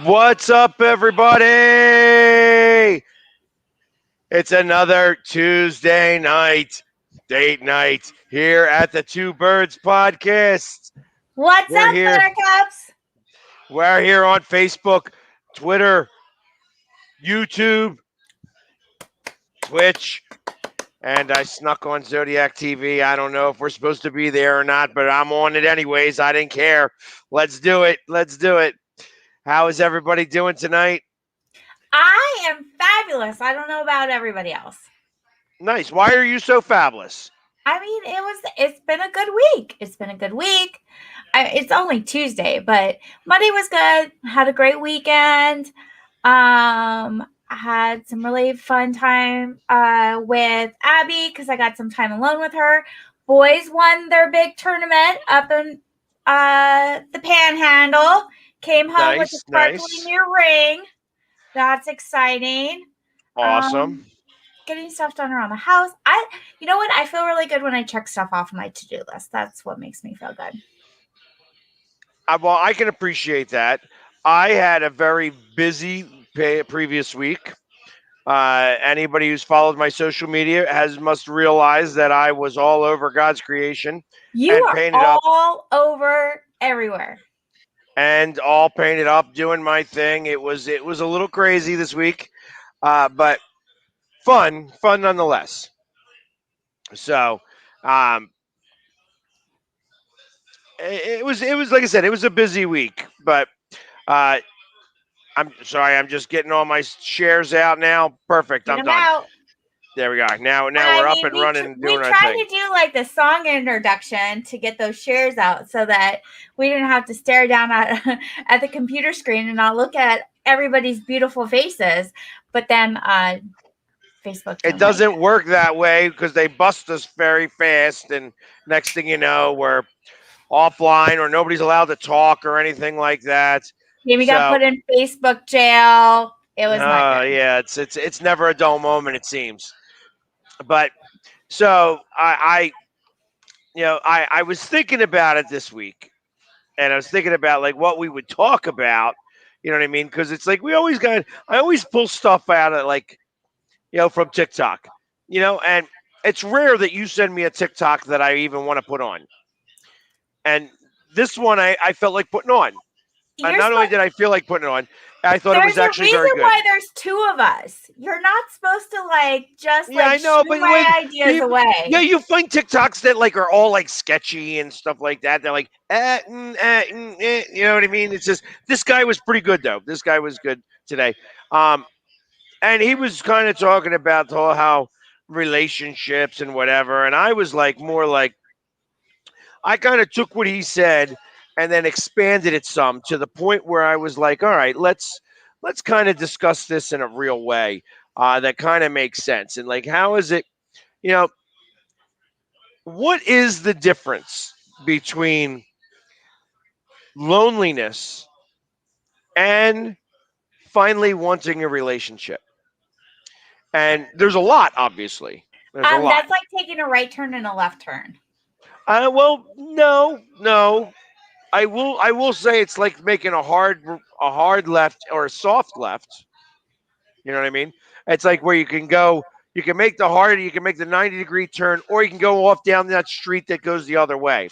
What's up, everybody? It's another Tuesday night, date night here at the Two Birds podcast. What's We're up, here. Buttercups? We're here on Facebook, Twitter, YouTube, Twitch, and I snuck on Zodiac TV. I don't know if we're supposed to be there or not, but I'm on it anyways. I didn't care. Let's do it. Let's do it. How is everybody doing tonight? I am fabulous. I don't know about everybody else. Nice. Why are you so fabulous? I mean, it's been a good week. It's been a good week. It's only Tuesday, but Monday was good. Had a great weekend. I had some really fun time with Abby because I got some time alone with her. Boys won their big tournament up in the Panhandle. Came home with a sparkling new ring. That's exciting. Awesome. Getting stuff done around the house. You know what? I feel really good when I check stuff off my to-do list. That's what makes me feel good. Well, I can appreciate that. I had a very busy previous week. Anybody who's followed my social media must realize that I was all over God's creation. You and are painted up, all over everywhere. and all painted up, doing my thing. It was a little crazy this week, but fun nonetheless. So, um, it was like I said, it was a busy week, but uh, I'm sorry, I'm just getting all my shares out now. Perfect, Get I'm them done. out. There we go. Now we're up and running and we doing our tried thing. to do like the song introduction to get those shares out so that we didn't have to stare down at the computer screen and not look at everybody's beautiful faces. But then Facebook. It doesn't work that way because they bust us very fast, and next thing you know, we're offline or nobody's allowed to talk or anything like that. We got put in Facebook jail. It was not good. Yeah, it's never a dull moment, it seems. But so I was thinking about it this week, and I was thinking about like what we would talk about. You know what I mean? Because it's like I always pull stuff out of like, from TikTok, and it's rare that you send me a TikTok that I even want to put on. And this one I felt like putting on. And not only did I feel like putting it on, I thought it was actually very good. There's a reason why there's two of us. You're not supposed to shoo my ideas away. Yeah, you find TikToks that are all sketchy and stuff like that. They're like, you know what I mean? It's just this guy was pretty good though. This guy was good today, and he was kind of talking about how relationships and whatever. And I was more like, I kind of took what he said and then expanded it some to the point where I was like, all right, let's kind of discuss this in a real way that kind of makes sense. And how is it, what is the difference between loneliness and finally wanting a relationship? And there's a lot, obviously. There's a lot. That's like taking a right turn and a left turn. Well, no. I will say it's like making a hard left or a soft left. You know what I mean? It's like where you can make the hard, you can make the 90-degree turn, or you can go off down that street that goes the other way.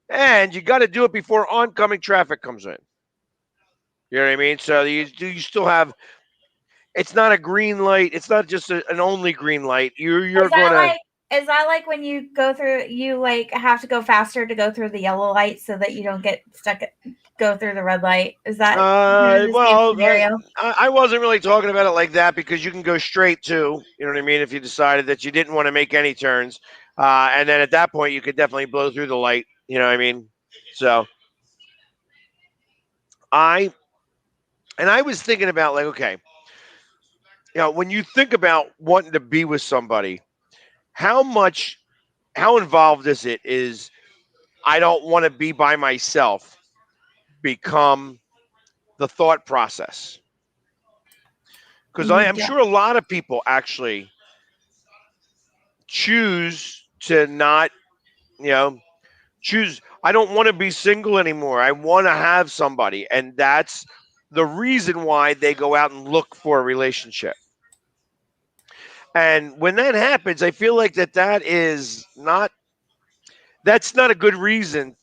And you got to do it before oncoming traffic comes in. You know what I mean? So you still have. It's not a green light. It's not just an only green light. You're gonna. Is that like when you go through, you have to go faster to go through the yellow light so that you don't get stuck, go through the red light? Is that scenario? I wasn't really talking about it like that because you can go straight too. You know what I mean? If you decided that you didn't want to make any turns. And then at that point, you could definitely blow through the light. You know what I mean? So I was thinking about okay, when you think about wanting to be with somebody, how involved is it? Is I don't want to be by myself become the thought process? Because I am sure a lot of people actually choose to not, choose. I don't want to be single anymore. I want to have somebody, and that's the reason why they go out and look for a relationship. And when that happens, I feel like that's not a good reason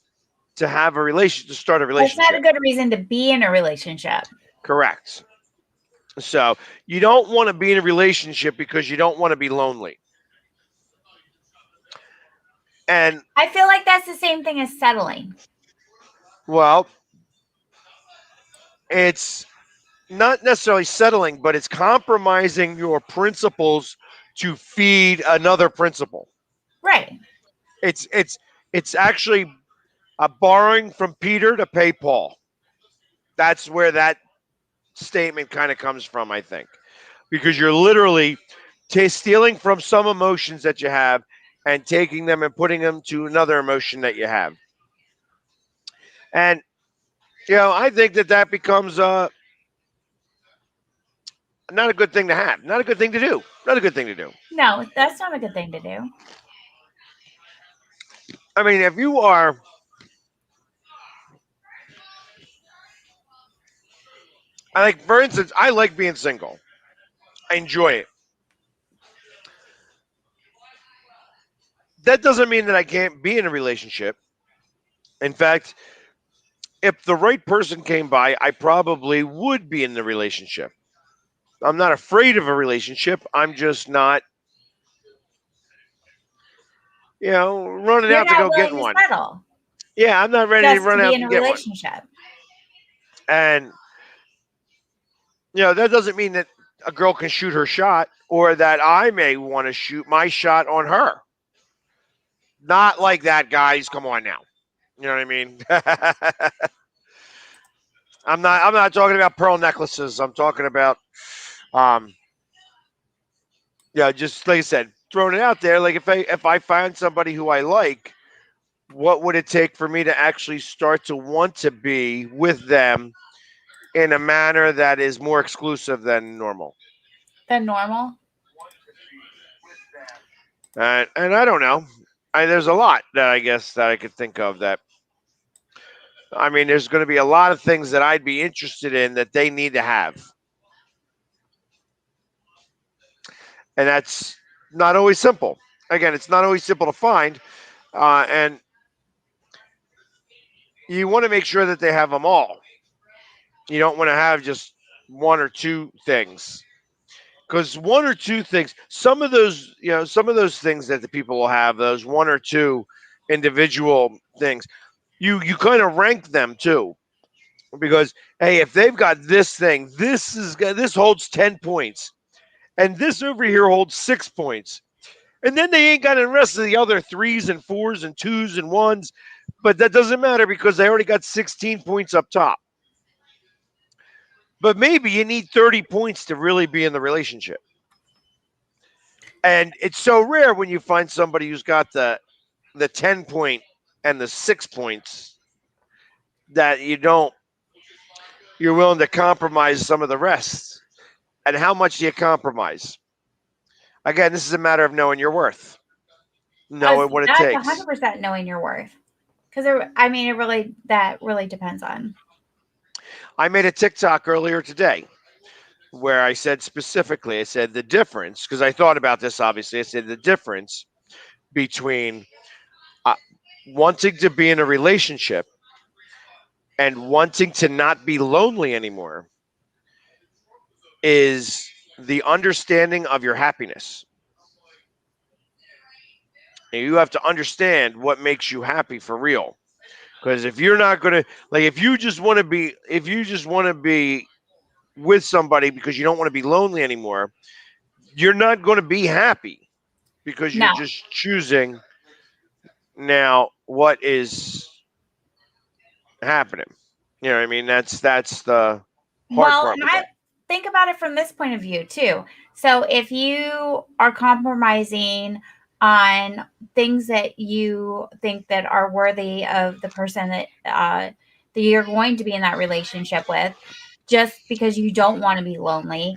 to have a relation to start a That's not a relationship. good reason to be in a relationship. Correct. So you don't want to be in a relationship because you don't want to be lonely. And I feel like that's the same thing as settling. well, it's not necessarily settling, but it's compromising your principles to feed another principle. Right. It's actually borrowing from Peter to pay Paul. That's where that statement kind of comes from, I think, because you're literally stealing from some emotions that you have and taking them and putting them to another emotion that you have. And I think that becomes not a good thing to have, not a good thing to do, not a good thing to do. No, that's not a good thing to do. I mean, if you are, I like, for instance, I like being single. I enjoy it. That doesn't mean that I can't be in a relationship. In fact, if the right person came by, I probably would be in the relationship. I'm not afraid of a relationship. I'm just not, running You're out to not go willing getting to one. settle Yeah, I'm not ready to just to run be out in a and get one. relationship. And, that doesn't mean that a girl can shoot her shot or that I may want to shoot my shot on her. Not like that, guys. Come on now. You know what I mean? I'm not talking about pearl necklaces. I'm talking about um just like I said, throwing it out there. Like if I find somebody who I like, what would it take for me to actually start to want to be with them in a manner that is more exclusive than normal? Than normal. And I don't know. There's a lot that I guess that I could think of that. I mean, there's going to be a lot of things that I'd be interested in that they need to have, and that's not always simple. Again, it's not always simple to find, and you want to make sure that they have them all. You don't want to have just one or two things, because one or two things, some of those things that the people will have, those one or two individual things, you kind of rank them too, because hey, if they've got this thing, this holds 10 points, and this over here holds 6 points. And then they ain't got the rest of the other threes and fours and twos and ones. But that doesn't matter because they already got 16 points up top. But maybe you need 30 points to really be in the relationship. And it's so rare when you find somebody who's got the 10 point and the 6 points that you're willing to compromise some of the rest. And how much do you compromise? Again, this is a matter of knowing your worth, knowing what it That's takes. 100% knowing your worth. Because I mean, that really depends on. I made a TikTok earlier today where I said specifically, I said the difference, because I thought about this obviously, I said the difference between uh, wanting to be in a relationship and wanting to not be lonely anymore is the understanding of your happiness. And you have to understand what makes you happy for real. Because if you're not going to, like, if you just want to be with somebody because you don't want to be lonely anymore, you're not going to be happy because you're No. just choosing now what is happening. You know what I mean? That's the hard Well, part and with I that. think about it from this point of view too. So if you are compromising on things that you think that are worthy of the person that you're going to be in that relationship with, just because you don't want to be lonely,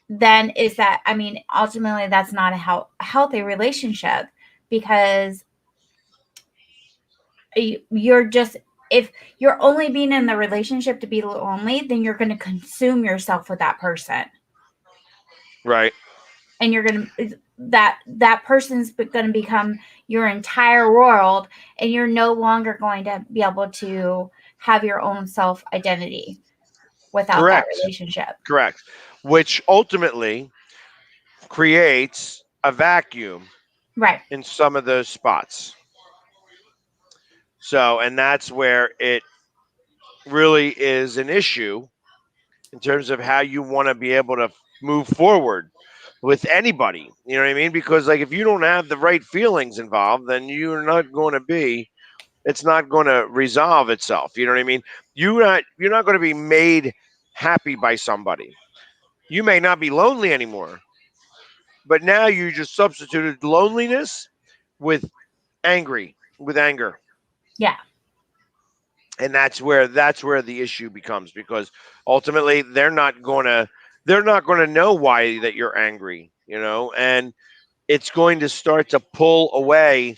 then is that, I mean, ultimately that's not a healthy relationship because you're just if you're only being in the relationship to be lonely, then you're going to consume yourself with that person. Right. And you're going to that person's going to become your entire world, and you're no longer going to be able to have your own self identity without that Correct. relationship. Correct. Which ultimately creates a vacuum Right. in some of those spots. So, and that's where it really is an issue in terms of how you want to be able to move forward with anybody. You know what I mean? Because like if you don't have the right feelings involved, then you're not going to be. It's not going to resolve itself. You know what I mean? You're not going to be made happy by somebody. You may not be lonely anymore, but now you just substituted loneliness with with anger, Yeah. and that's where the issue becomes because ultimately they're not going to know why that you're angry, and it's going to start to pull away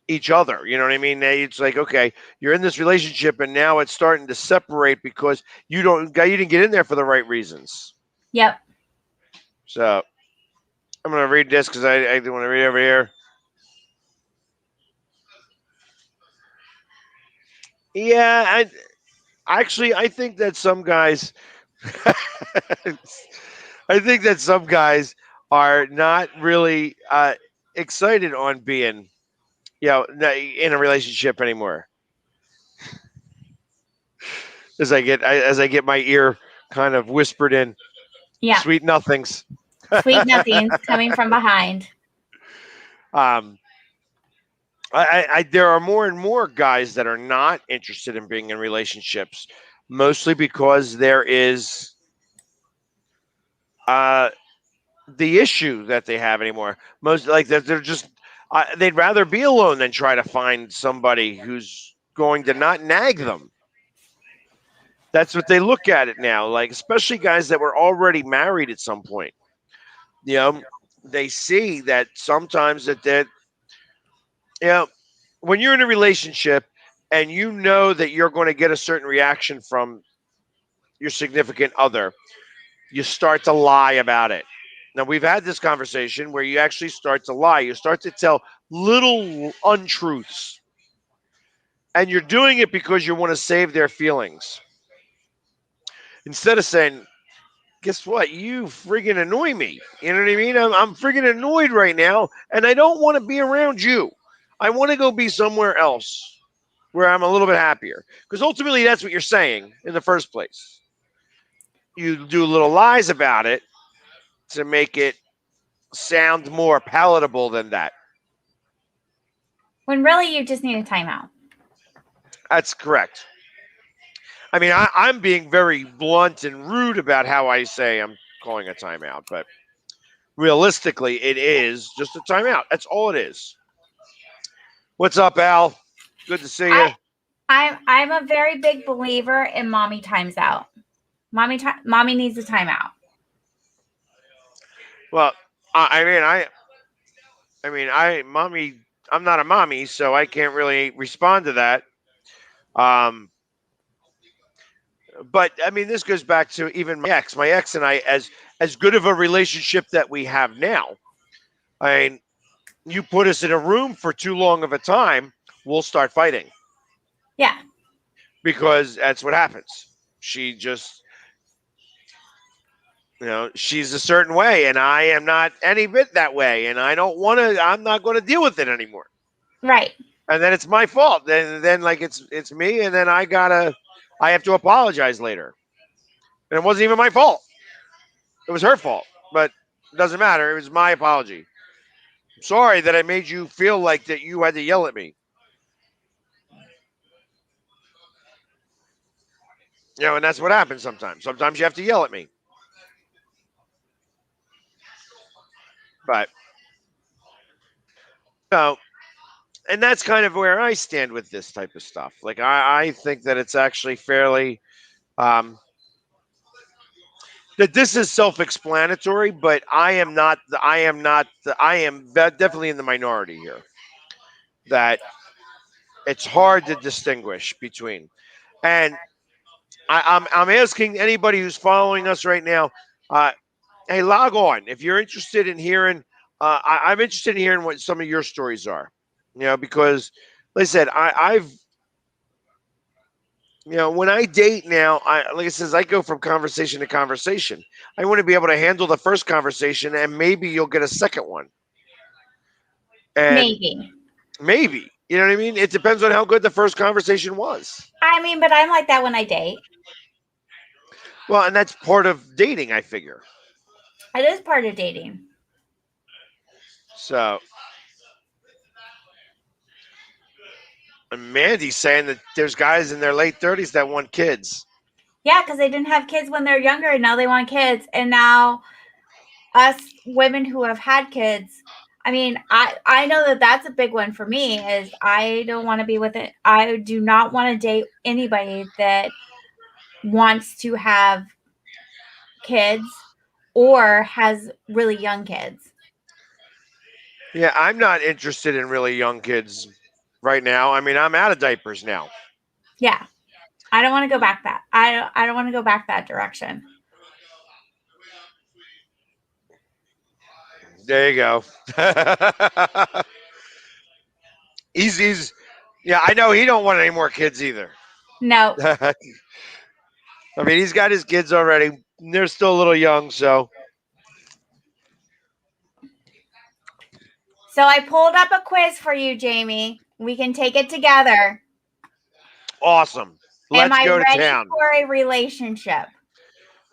each other. You know what I mean? It's like, okay, you're in this relationship and now it's starting to separate because you didn't get in there for the right reasons. Yep. So I'm gonna read this because I want to read over here. Yeah, I think that some guys I think that some guys are not really excited on being, in a relationship anymore. As I get my ear kind of whispered in, Yeah. sweet nothings. Sweet nothings coming from behind. um, there are more and more guys that are not interested in being in relationships, mostly because there is uh, the issue that they have anymore. Most like that they're just they'd rather be alone than try to find somebody who's going to not nag them. That's what they look at it now, like especially guys that were already married at some point. You know, they see that sometimes that you know when you're in a relationship and you know that you're going to get a certain reaction from your significant other, you start to lie about it. Now, we've had this conversation where you actually start to lie. You start to tell little untruths, and you're doing it because you want to save their feelings. Instead of saying, guess what? You friggin' annoy me. You know what I mean? I'm friggin' annoyed right now, and I don't want to be around you. I want to go be somewhere else where I'm a little bit happier. Because ultimately, that's what you're saying in the first place. You do little lies about it to make it sound more palatable than that. When really you just need a timeout. That's correct. I mean, I'm being very blunt and rude about how I say I'm calling a timeout, but realistically, it is just a timeout. That's all it is. What's up, Al? Good to see I you. I'm a very big believer in mommy times out. Mommy needs a timeout. Well, I mean, mommy, I'm not a mommy, so I can't really respond to that. Um, but I mean, this goes back to even my ex. My ex and I, as good of a relationship that we have now. I mean, you put us in a room for too long of a time, we'll start fighting Yeah. because that's what happens. She just, she's a certain way, and I am not any bit that way, and I don't want to. I'm not going to deal with it anymore. Right. And then it's my fault. Then like it's me, and then I have to apologize later, and it wasn't even my fault. It was her fault, but it doesn't matter. It was my apology. I'm sorry that I made you feel like that you had to yell at me. And that's what happens sometimes. Sometimes you have to yell at me. But no, and that's kind of where I stand with this type of stuff. Like I think that it's actually fairly um, that this is self-explanatory, but I am definitely in the minority here. That It's hard to distinguish between. And I'm asking anybody who's following us right now, uh, hey, log on if you're interested in hearing. I'm interested in hearing what some of your stories are. Because, like I said, I've when I date now, like I says, I go from conversation to conversation. I want to be able to handle the first conversation, and maybe you'll get a second one, and Maybe. maybe what I mean. It depends on how good the first conversation was. I mean, but I'm like that when I date. Well, and that's part of dating, I figure. It is part of dating. So, and Mandy's saying that there's guys in their late 30s that want kids. Yeah, because they didn't have kids when they're younger, and now they want kids. And now us women who have had kids, I mean, I know that that's a big one for me. Is I don't want to be with it. I do not want to date anybody that wants to have kids or has really young kids. Yeah, I'm not interested in really young kids right now. I mean, I'm out of diapers now. Yeah, I don't want to go back that. I don't want to go back that direction. There you go. He's yeah, I know he don't want any more kids either. No. I mean, he's got his kids already. They're still a little young, so So I pulled up a quiz for you, Jamie. We can take it together. awesome. Am Let's I go to ready town. for a relationship?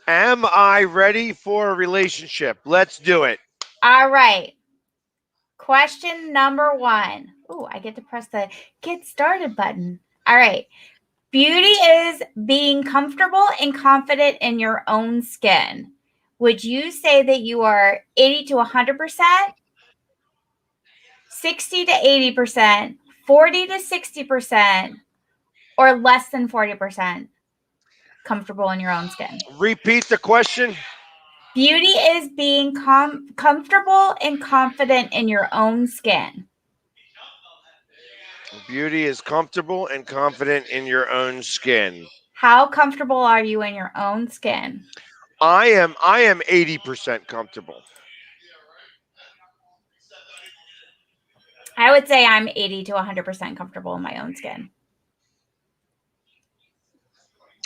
Am I ready for a relationship? Let's do it. All right. Question number 1. Ooh, I get to press the get started button. All right. Beauty is being comfortable and confident in your own skin. Would you say that you are 80 to 100%, 60 to 80%, 40 to 60%, or less than 40% comfortable in your own skin? Repeat the question. Beauty is being comfortable and confident in your own skin. Beauty is comfortable and confident in your own skin. How comfortable are you in your own skin? I am 80% comfortable. I would say I'm 80 to 100% comfortable in my own skin.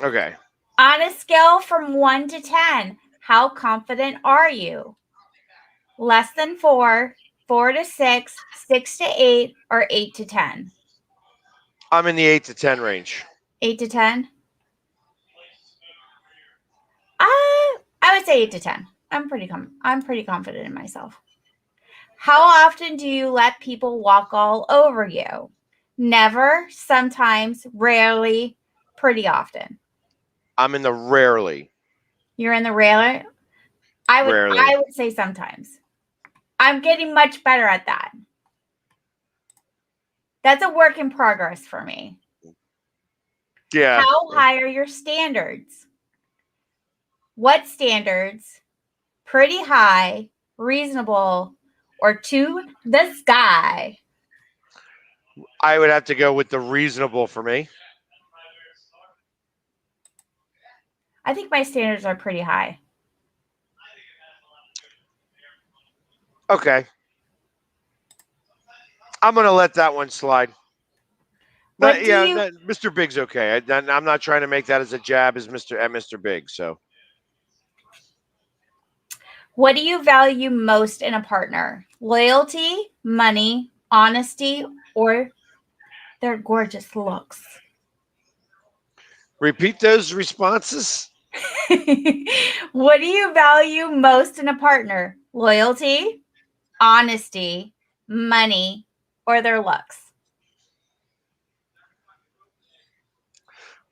Okay. On a scale from 1 to 10, how confident are you? Less than 4, 4 to 6, 6 to 8, or 8 to 10? I'm in the 8 to 10 range. 8 to 10? I would say 8 to 10. I'm pretty confident in myself. How often do you let people walk all over you? Never, sometimes, rarely, pretty often. I'm in the rarely. You're in the rarely? I Rarely. would say sometimes. I'm getting much better at that. That's a work in progress for me. Yeah. How high are your standards? What standards? Pretty high, reasonable, or to the sky? I would have to go with the reasonable for me. I think my standards are pretty high. Okay. I'm going to let that one slide. What do you Mr. Big's okay. I'm not trying to make that as a jab as Mr. Big. So What do you value most in a partner? Loyalty, money, honesty, or their gorgeous looks? repeat those responses. What do you value most in a partner? Loyalty, honesty, money, or their looks?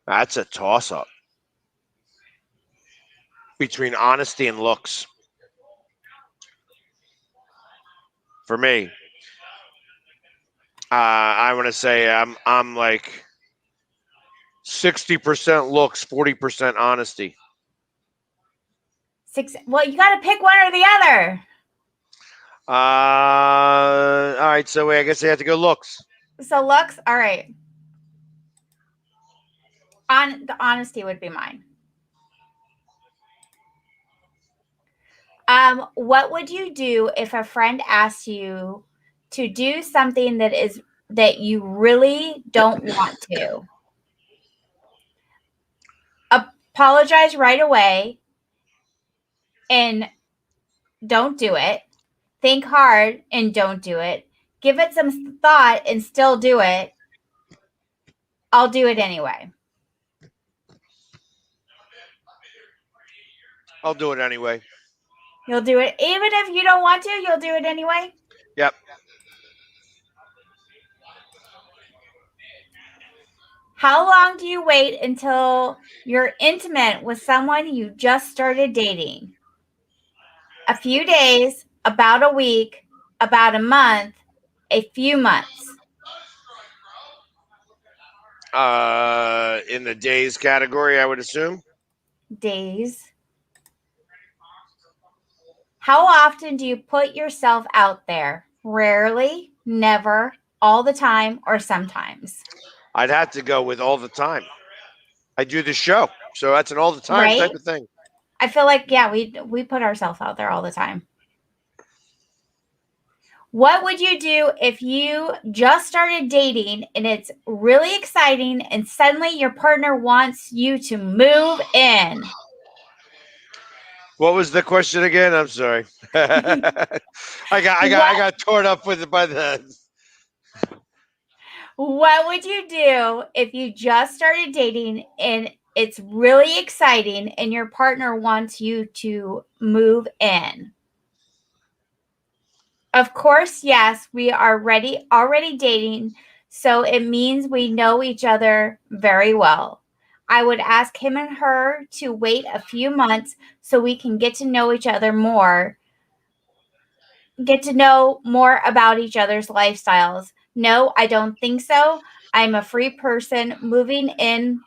That's a toss up between honesty and looks. For me, I want to say I'm like 60% looks, 40% honesty. Well, you got to pick one or the other. All right, so I guess I have to go looks. So looks, all right. The honesty would be mine. What would you do if a friend asked you to do something that you really don't want to? Apologize right away and don't do it. Think hard and don't do it. Give it some thought and still do it. I'll do it anyway. I'll do it anyway. You'll do it even if you don't want to, you'll do it anyway. Yep. How long do you wait until you're intimate with someone you just started dating? A few days, about a week, about a month, a few months. In the days category, I would assume. Days. How often do you put yourself out there? Rarely, never, all the time, or sometimes? I'd have to go with all the time. I do the show, so that's an all the time Right? type of thing. I feel like, yeah, we put ourselves out there all the time. What would you do if you just started dating and it's really exciting and suddenly your partner wants you to move in? What was the question again? I'm sorry. I got torn up with it by the. What would you do if you just started dating and it's really exciting and your partner wants you to move in? Of course, yes, we are already dating, so it means we know each other very well. I would ask him and her to wait a few months so we can get to know each other more, get to know more about each other's lifestyles. No, I don't think so. I'm a free person. Moving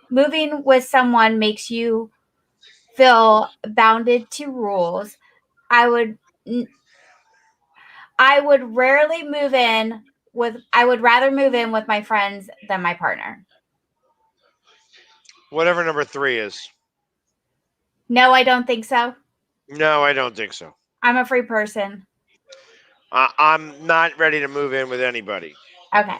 with someone makes you feel bounded to rules. I would I would rarely move in I would rather move in with my friends than my partner. Whatever number 3 is. No, I don't think so. No, I don't think so. I'm a free person. I'm not ready to move in with anybody. Okay.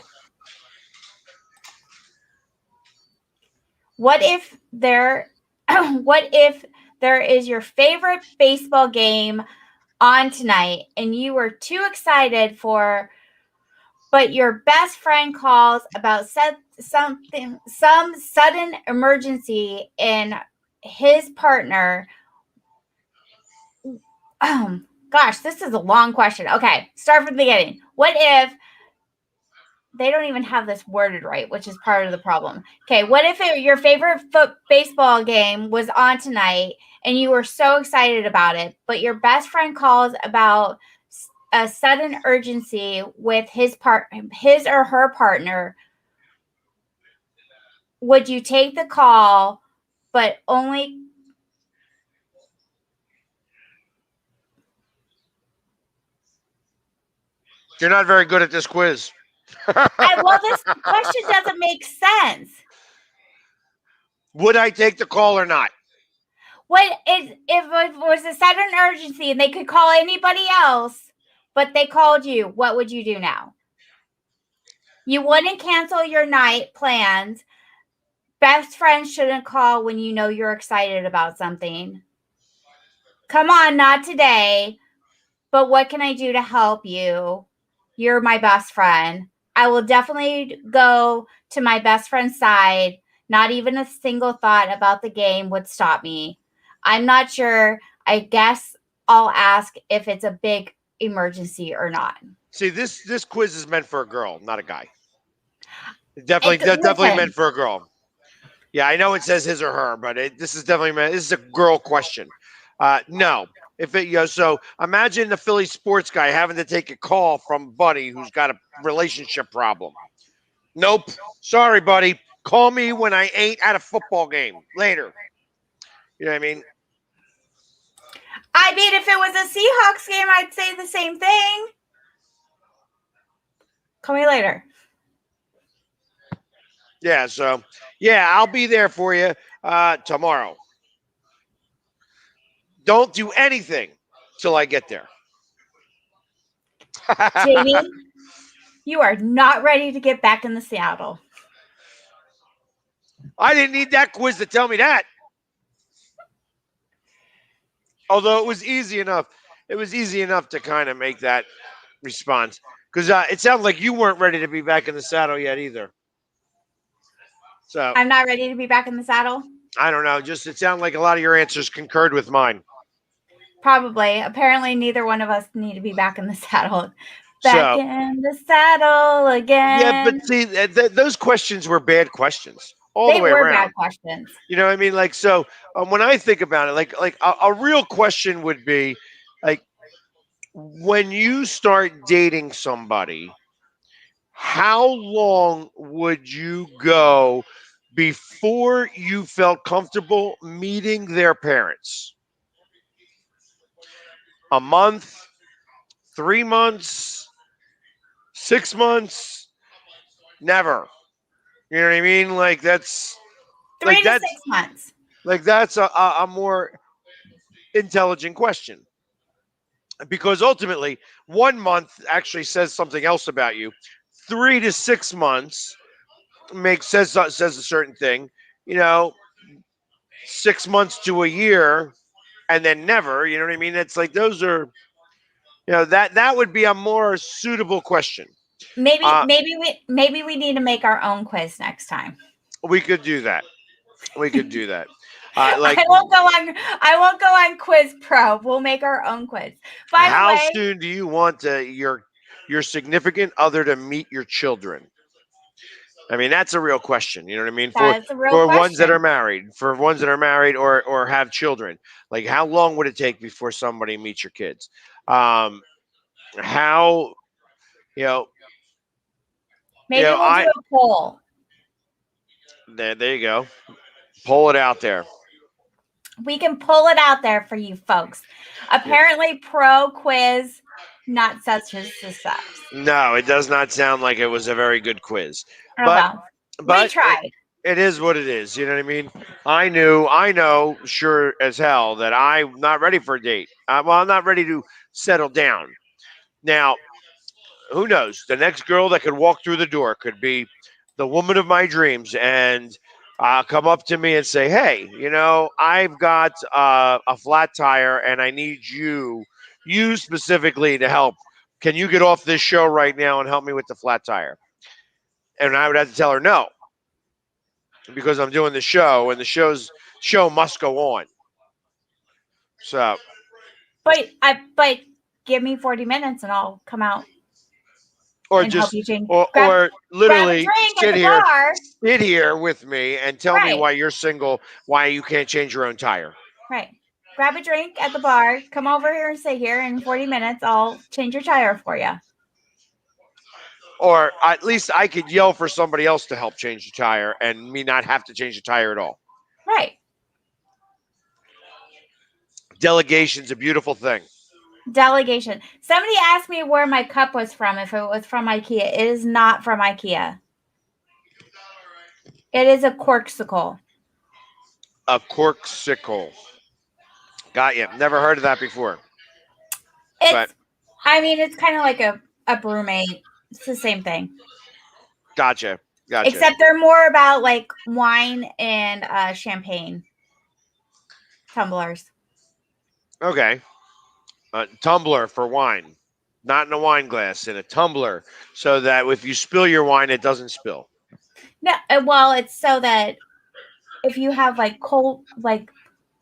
What if there what if there is your favorite baseball game on tonight and you were too excited but your best friend calls about some sudden emergency and his partner gosh, this is a long question. Okay, start from the beginning. What if they don't even have this worded right, which is part of the problem. Okay, what if your favorite baseball game was on tonight and you were so excited about it, but your best friend calls about a sudden urgency with his or her partner? Would you take the call, but only? You're not very good at this quiz. Well, this question doesn't make sense. Would I take the call or not? What if it was a sudden urgency and they could call anybody else, but they called you? What would you do now? You wouldn't cancel your night plans. Best friends shouldn't call when you know you're excited about something. Come on, not today. But what can I do to help you? You're my best friend. I will definitely go to my best friend's side. Not even a single thought about the game would stop me. I'm not sure. I guess I'll ask if it's a big emergency or not. See, this quiz is meant for a girl, not a guy. Listen, Definitely meant for a girl. Yeah, I know it says his or her, but this is definitely meant. This is a girl question. No, if it so imagine the Philly sports guy having to take a call from buddy who's got a relationship problem. Nope, sorry, buddy. Call me when I ain't at a football game later. You know what I mean? I mean, if it was a Seahawks game, I'd say the same thing. Call me later. Yeah. So yeah, I'll be there for you tomorrow. Don't do anything till I get there. Jamie, you are not ready to get back in the saddle. I didn't need that quiz to tell me that. Although it was easy enough. It was easy enough to kind of make that response because it sounds like you weren't ready to be back in the saddle yet either. So I'm not ready to be back in the saddle. I don't know. Just it sounded like a lot of your answers concurred with mine. Probably. Apparently, neither one of us need to be back in the saddle. Back So in the saddle yeah, but again. see, those questions were bad questions all the They way were bad around. questions. You know what I mean? Like so, when I think about it, like a real question would be, like when you start dating somebody, how long would you go before you felt comfortable meeting their parents? A month, 3 months, 6 months? Never. You know what I mean? Three like to that's 6 months. that's a more intelligent question because ultimately 1 month actually says something else about you. 3 to 6 months makes says a certain thing. You know, 6 months to a year and then never. You know what I mean? It's like those are that would be a more suitable question. Maybe Uh, maybe we need to make our own quiz next time. we could do that. We could do that. Like, I won't go on Quiz Pro. We'll make our own quiz. By the how way, soon do you want your significant other to meet your children? I mean, that's a real question. You know what I mean? For that's a real for ones that are question. married, or have children, like how long would it take before somebody meets your kids? Um, how you know Maybe we'll do I a poll. there you go. Pull it out there. We can pull it out there for you folks. Yeah. Apparently, pro quiz, not such a success. No, it does not sound like it was a very good quiz, Oh but well, we but tried. it is what it is. You know what I mean? I know, sure as hell that I'm not ready for a date. Well, I'm not ready to settle down. Now, who knows? The next girl that could walk through the door could be the woman of my dreams and come up to me and say, "Hey, I've got a flat tire and I need you specifically to help. Can you get off this show right now and help me with the flat tire?" And I would have to tell her no because I'm doing the show and the show must go on. So, But give me 40 minutes and I'll come out or and help just you change. or Grab a literally drink at the bar. sit here with me and tell me Right. why you're single, why you can't change your own tire. Right. Grab a drink at the bar. Come over here and sit here. In 40 minutes, I'll change your tire for you. Or at least I could yell for somebody else to help change the tire and me not have to change the tire at all. Right. Delegation's a beautiful thing. Delegation. Somebody asked me where my cup was from, if it was from IKEA. It is not from IKEA. It is a corksicle. A corksicle. Got you. Never heard of that before. But It's, I mean, it's kind of like a brewmate. It's the same thing. gotcha. Gotcha. Except they're more about like wine and champagne tumblers. Okay. A tumbler for wine. Not in a wine glass, in a tumbler, so that if you spill your wine, it doesn't spill. No, well, it's so that if you have like cold, like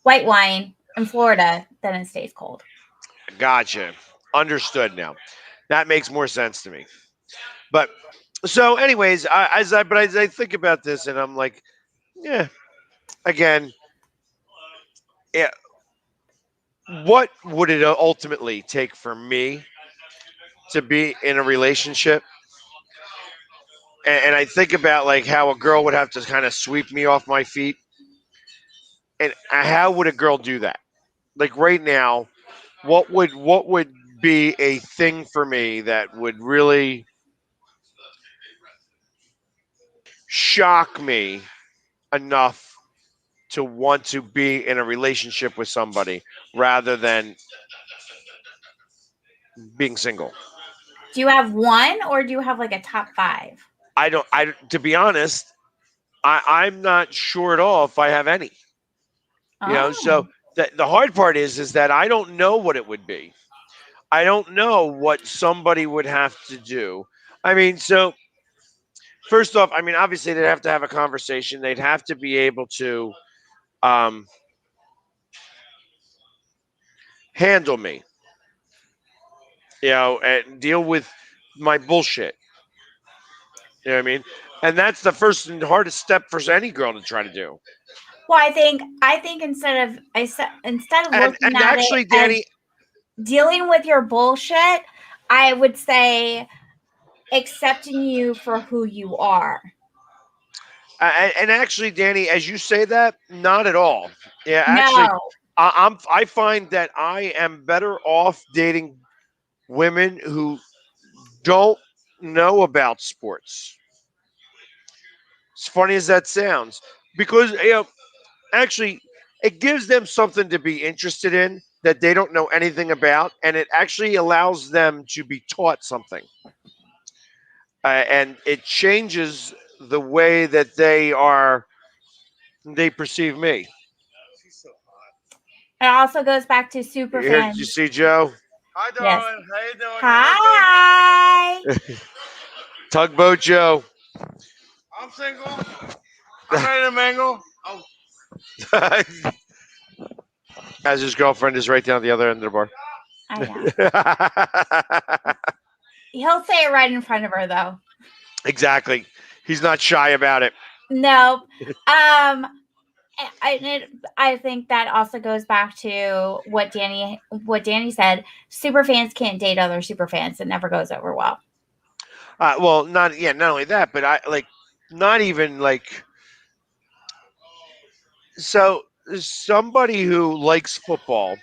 white wine in Florida, then it stays cold. Gotcha. Understood now. That makes more sense to me. But so, anyways, as I think about this, and I'm like, yeah, again, yeah, what would it ultimately take for me to be in a relationship? And I think about like how a girl would have to kind of sweep me off my feet, and how would a girl do that? Like right now, what would be a thing for me that would really shock me enough to want to be in a relationship with somebody rather than being single. Do you have one or do you have like a top five? I don't. I to be honest, I'm not sure at all if I have any. So Oh, the hard part is that I don't know what it would be. I don't know what somebody would have to do. I mean, so first off, I mean, obviously they'd have to have a conversation. They'd have to be able to um, handle me, and deal with my bullshit. You know what I mean? And that's the first and hardest step for any girl to try to do. well, I think instead of looking And at it actually, as Danny, dealing with your bullshit, I would say accepting you for who you are. and actually, Danny, as you say that, not at all. Yeah, actually, No, I find that I am better off dating women who don't know about sports. As funny as that sounds, because actually, it gives them something to be interested in that they don't know anything about, and it actually allows them to be taught something, and it changes the way that they perceive me. it also goes back to super Here, did you fans. see Joe? Hi, Yes. darling. How you doing? You okay? Hi. Tugboat Joe. I'm single. I'm ready to mingle. Oh, As his girlfriend is right down at the other end of the I know. bar. He'll say it right in front of her though. Exactly. He's not shy about it. Nope. I think that also goes back to what Danny said. Super fans can't date other super fans. It never goes over well. Well, not only that, but I like not even like so somebody who likes football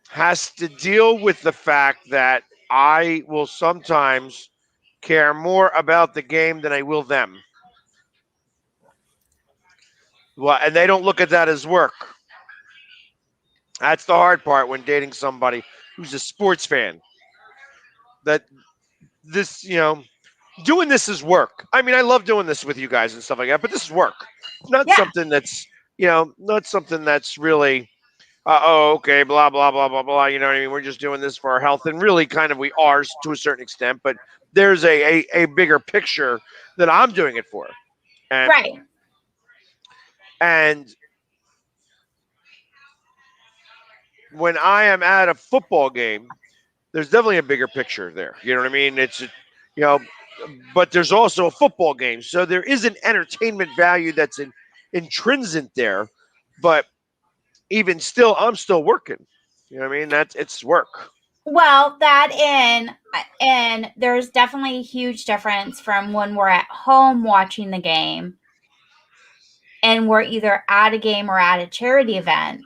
has to deal with the fact that I will sometimes care more about the game than I will them. Well, and they don't look at that as work. That's the hard part when dating somebody who's a sports fan. That this, doing this is work. I mean, I love doing this with you guys and stuff like that, but this is work. Not Yeah. something that's, not something that's really, oh, okay, blah, blah, blah, blah, blah. You know what I mean? We're just doing this for our health. And really, kind of, we are to a certain extent, but there's a bigger picture that I'm doing it for. And, Right. and when I am at a football game, there's definitely a bigger picture there. You know what I mean? You know, but there's also a football game, so there is an entertainment value that's intrinsic there. But even still, I'm still working. You know what I mean? It's work. Well, and there's definitely a huge difference from when we're at home watching the game and we're either at a game or at a charity event,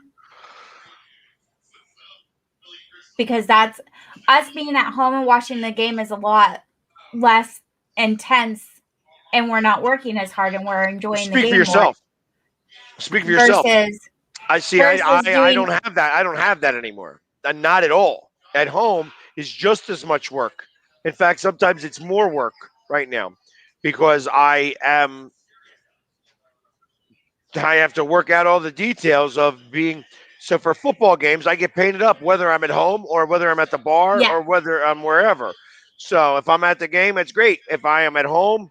because that's us being at home and watching the game is a lot less intense, and we're not working as hard and we're enjoying the Speak for game more yourself. Speak for yourself. versus I see. versus I doing. don't have that. I don't have that anymore. Not at all. At home is just as much work. In fact, sometimes it's more work right now because I have to work out all the details of being. So for football games, I get painted up whether I'm at home or whether I'm at the bar Yeah. or whether I'm wherever. So if I'm at the game, it's great. If I am at home,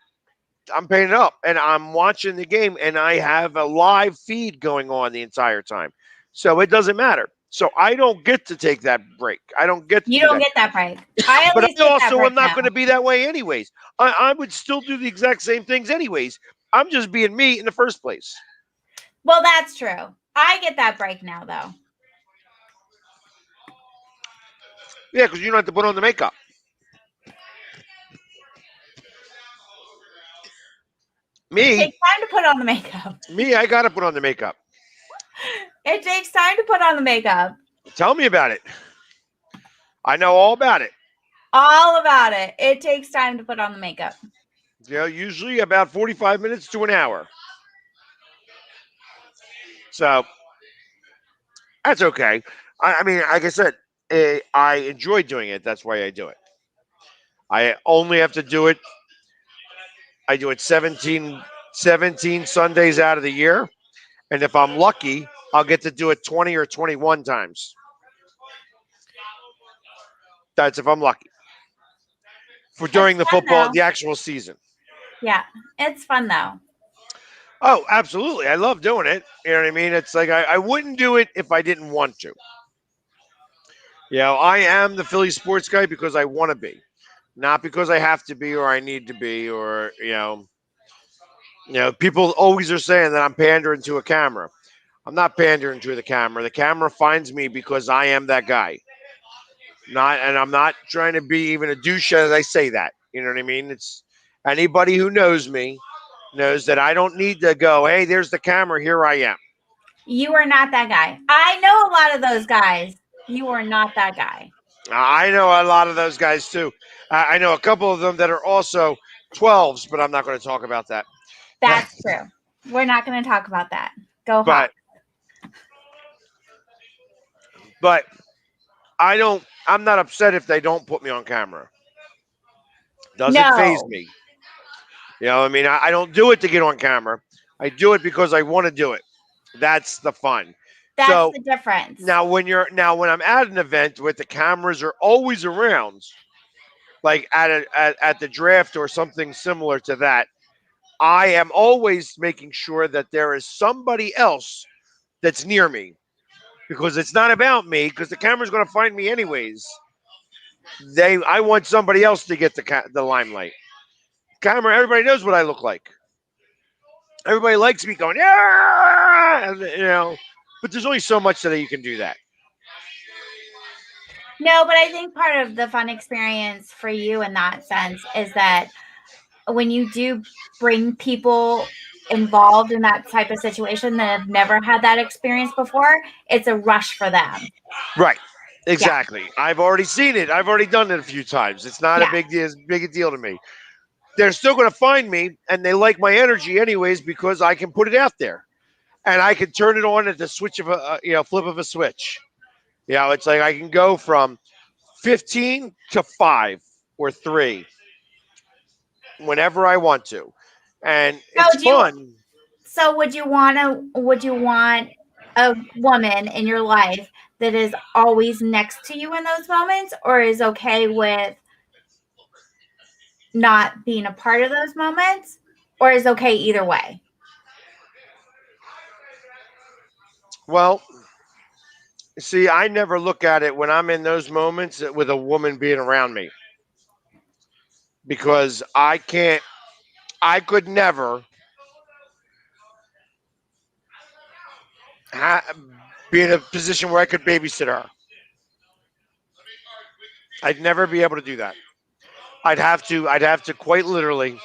I'm painted up and I'm watching the game and I have a live feed going on the entire time. So it doesn't matter. So I don't get to take that break. I don't get to You do don't that. get that break. I at But least I get that also break am not now. going to be that way anyways. I would still do the exact same things anyways. I'm just being me in the first place. Well, that's true. I get that break now, though. Yeah, because you don't have to put on the makeup. It Me, takes time to put on the makeup. I got to put on the makeup. It takes time to put on the makeup. Tell me about it. I know all about it. All about it. It takes time to put on the makeup. Usually about 45 minutes to an hour. So that's okay. I mean, like I said, I enjoy doing it. That's why I do it. I only have to do it. I do it 17 Sundays out of the year. And if I'm lucky, I'll get to do it 20 or 21 times. That's if I'm lucky for It's during the fun football, though. the actual season. Yeah, it's fun though. Oh, absolutely. I love doing it. You know what I mean? It's like I wouldn't do it if I didn't want to. I am the Philly sports guy because I want to be, not because I have to be or I need to be or people always are saying that I'm pandering to a camera. I'm not pandering to the camera. The camera finds me because I am that guy. Not, and I'm not trying to be even a douche as I say that. You know what I mean? It's anybody who knows me knows that I don't need to go, hey, there's the camera, here I am. You are not that guy. I know a lot of those guys. You are not that guy. I know a lot of those guys too. I know a couple of them that are also 12s, but I'm not going to talk about that. That's true. We're not going to talk about that. Go but Hawks. but I'm not upset if they don't put me on camera. Doesn't phase No, me. I mean, I don't do it to get on camera. I do it because I want to do it. That's the fun. that's So the difference. when I'm at an event where the cameras are always around, like at the draft or something similar to that, I am always making sure that there is somebody else that's near me because it's not about me because the camera's going to find me anyways. I want somebody else to get the limelight. Camera, everybody knows what I look like. Everybody likes me going, yeah, but there's only so much that you can do that. No, but I think part of the fun experience for you in that sense is that when you do bring people involved in that type of situation that have never had that experience before, it's a rush for them. Right. Yeah. Exactly. I've already seen it. I've already done it a few times. It's not a Yeah. big a deal to me. They're still going to find me, and they like my energy anyways because I can put it out there, and I can turn it on at the switch of flip of a switch. It's like I can go from 15 to 5 or 3 whenever I want to, and So it's do you fun. so would you want a woman in your life that is always next to you in those moments or is okay with not being a part of those moments or is okay either way? Well, see, I never look at it when I'm in those moments with a woman being around me because I could never ha- be in a position where I could babysit her. I'd never be able to do that. I'd have to quite literally.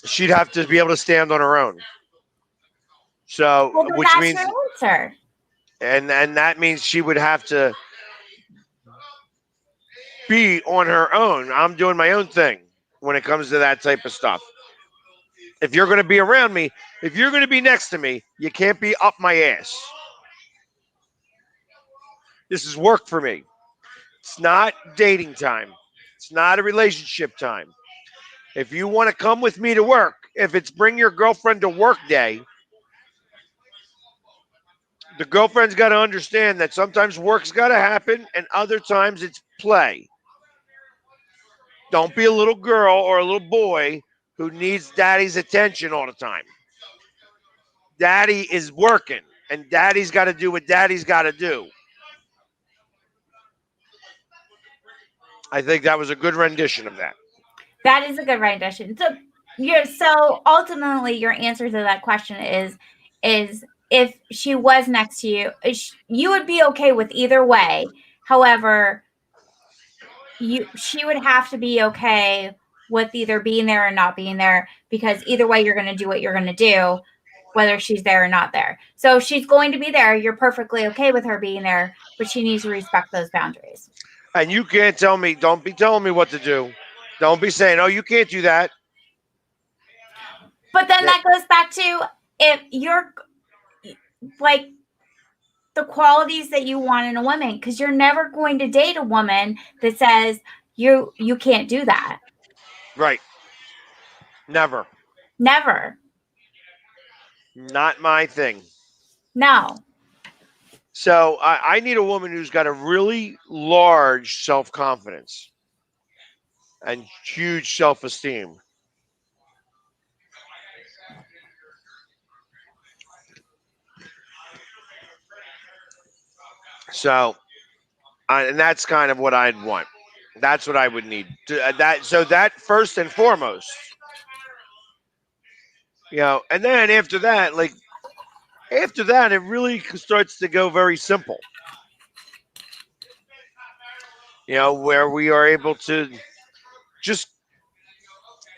She'd have to be able to stand on her own. So, Well, then which that's your means, answer. and that means she would have to be on her own. I'm doing my own thing when it comes to that type of stuff. If you're going to be around me, if you're going to be next to me, you can't be up my ass. This is work for me. It's not dating time. It's not a relationship time. If you want to come with me to work, if it's bring your girlfriend to work day, the girlfriend's got to understand that sometimes work's got to happen and other times it's play. Don't be a little girl or a little boy who needs daddy's attention all the time. Daddy is working and daddy's got to do what daddy's got to do. I think that was a good rendition of that. That is a good rendition. So ultimately your answer to that question is if she was next to you, you would be okay with either way. However, she would have to be okay with either being there or not being there because either way you're going to do what you're going to do whether she's there or not there. So if she's going to be there, you're perfectly okay with her being there, but she needs to respect those boundaries. And you can't tell me, don't be telling me what to do. Don't be saying, "Oh, you can't do that." But then Yeah, that goes back to if you're like the qualities that you want in a woman, because you're never going to date a woman that says you can't do that. right. Never. Never. Not my thing. No. So I need a woman who's got a really large self confidence and huge self esteem. So, and that's kind of what I'd want. That's what I would need. That so that first and foremost, and then after that, it really starts to go very simple. Where we are able to just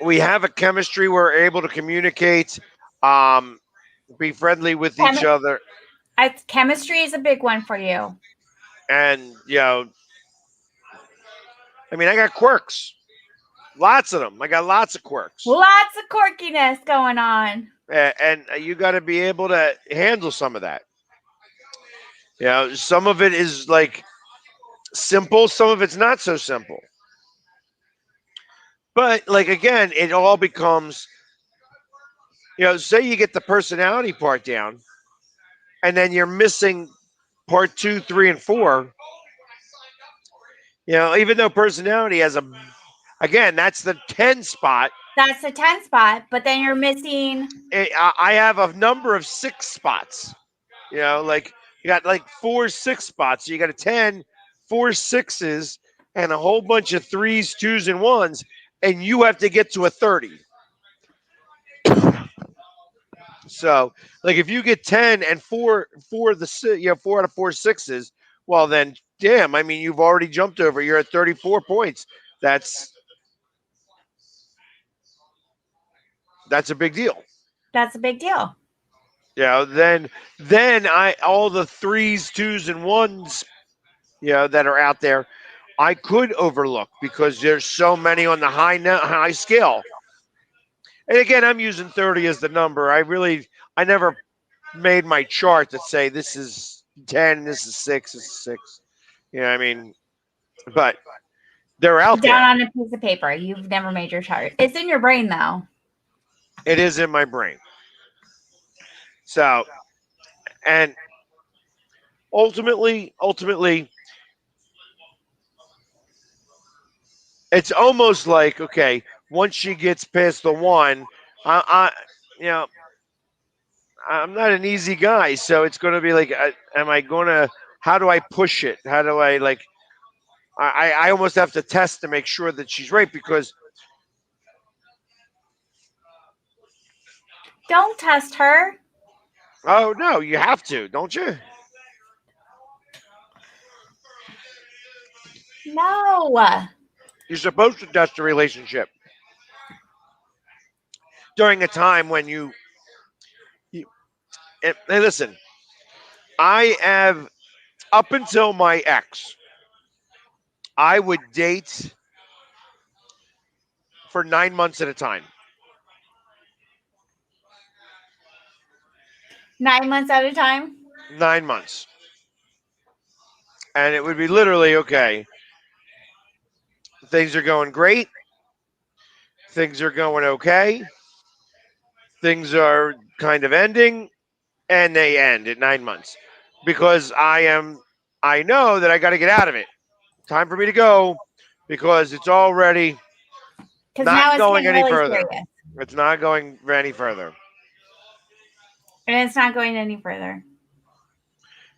we have a chemistry. We're able to communicate, um, be friendly with each Chem- other, Chemistry is a big one for you. and I mean, I got quirks, lots of them. I got lots of quirks, Lots of quirkiness going on. and you got to be able to handle some of that. Some of it is like simple, some of it's not so simple. But like again, it all becomes, say you get the personality part down, and then you're missing part two, three, and four. Even though personality has again, that's the 10 spot. That's the 10 spot, but then you're missing. I have a number of 6 spots. Like you got like 4 6 spots. So you got a 10, 4 6s, and a whole bunch of threes, twos, and ones, and you have to get to a 30. So, like, if you get 10 and four of the 4 out of 4 6s, well, then, damn, I mean, you've already jumped over. You're at 34 points. That's that's a big deal. That's a big deal. Then I all the threes, twos, and ones, that are out there, I could overlook because there's so many on the high scale. And again, I'm using 30 as the number. I never made my chart that say this is 10, this is 6, this is 6. I mean, but they're out Down there. on a piece of paper. You've never made your chart. It's in your brain though. It is in my brain. So, and ultimately, it's almost like, okay, once she gets past the one, I you know, I'm not an easy guy, so it's going to be like, am I going to? How do I push it? How do I like? I almost have to test to make sure that she's right because Don't test her. oh no, you have to, don't you? No. You're supposed to test the relationship during a time when you and listen. I have up until my ex, I would date for 9 months at a time. 9 months at a time. 9 months. And it would be literally okay. Things are going great. Things are going okay. Things are kind of ending, and they end at 9 months because I know that I got to get out of it. Time for me to go because it's already Because not now it's going getting any really further. serious. It's not going any further. And it's not going any further.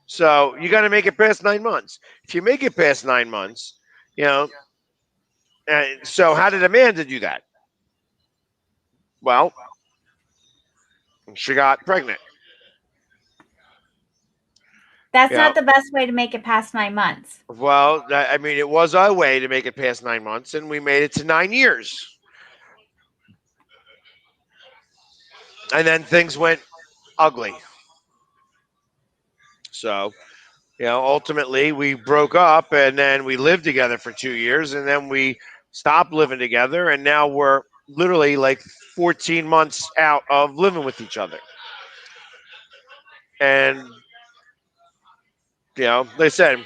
So you got to make it past 9 months. If you make it past 9 months, you know. So how did Amanda do that? Well, she got pregnant. That's You know, not the best way to make it past 9 months. well, I mean, it was our way to make it past 9 months, and we made it to 9 years. And then things went ugly. So, ultimately we broke up, and then we lived together for 2 years, and then we stopped living together, and now we're literally like 14 months out of living with each other. And they said,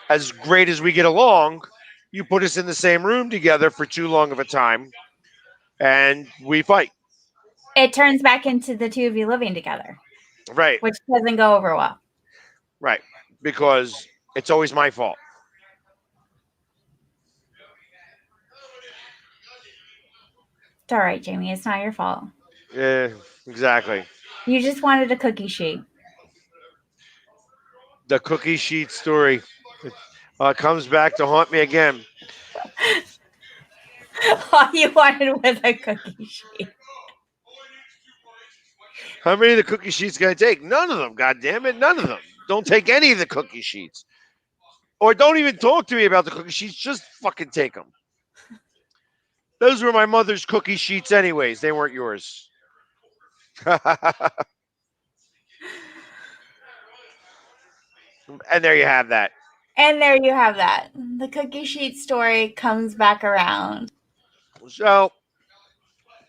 as great as we get along, you put us in the same room together for too long of a time, and we fight. It turns back into the two of you living together, Right, which doesn't go over well. right. Because it's always my fault. It's all right, Jamie. It's not your fault. Yeah, exactly. You just wanted a cookie sheet. The cookie sheet story comes back to haunt me again. All you wanted was a cookie sheet. How many of the cookie sheets can I take? None of them, God damn it, none of them. Don't take any of the cookie sheets. Or don't even talk to me about the cookie sheets. Just fucking take them. Those were my mother's cookie sheets anyways. They weren't yours. And there you have that. And there you have that. The cookie sheet story comes back around. So, all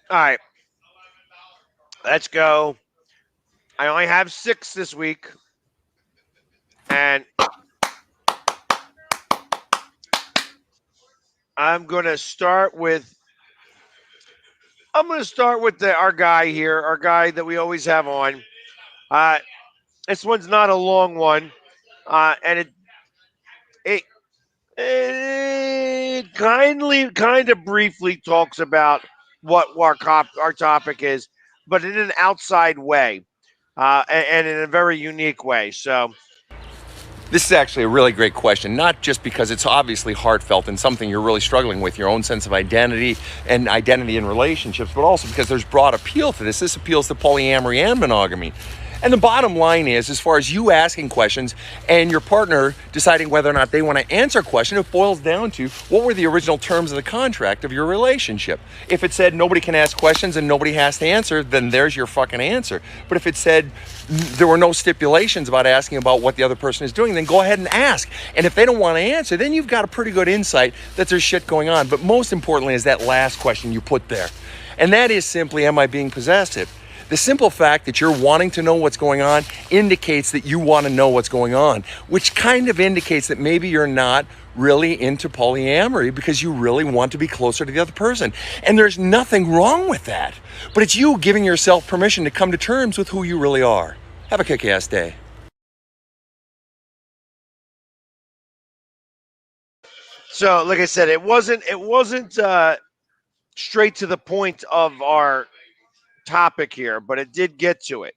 right. Let's go. I only have 6 this week. And I'm going to start with our guy here, our guy that we always have on. This one's not a long one. And it kind of briefly talks about what our topic is, but in an outside way, and in a very unique way. So this is actually a really great question, not just because it's obviously heartfelt and something you're really struggling with, your own sense of identity and identity in relationships, but also because there's broad appeal to this. This appeals to polyamory and monogamy. And the bottom line is, as far as you asking questions and your partner deciding whether or not they want to answer a question, it boils down to what were the original terms of the contract of your relationship. If it said nobody can ask questions and nobody has to answer, then there's your fucking answer. But if it said there were no stipulations about asking about what the other person is doing, then go ahead and ask. And if they don't want to answer, then you've got a pretty good insight that there's shit going on. But most importantly is that last question you put there. And that is simply, am I being possessive? The simple fact that you're wanting to know what's going on indicates that you want to know what's going on, which kind of indicates that maybe you're not really into polyamory because you really want to be closer to the other person. And there's nothing wrong with that. But it's you giving yourself permission to come to terms with who you really are. Have a kick-ass day. So, like I said, it wasn't straight to the point of our topic here, but it did get to it.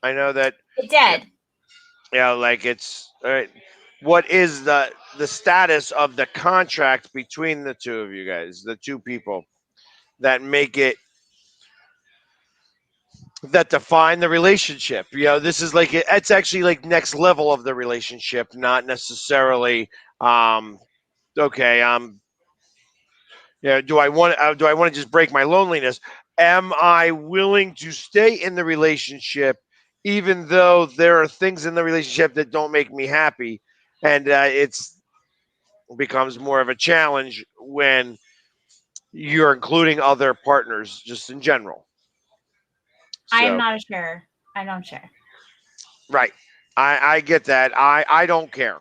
I know that it did. Yeah, like it's all right. What is the status of the contract between the two of you guys, the two people that make it, that define the relationship? This is like it's actually like next level of the relationship, not necessarily okay. Do I want to just break my loneliness? Am I willing to stay in the relationship even though there are things in the relationship that don't make me happy? And it's becomes more of a challenge when you're including other partners just in general. I am not a sharer. I don't share. Right. I get that. I don't care.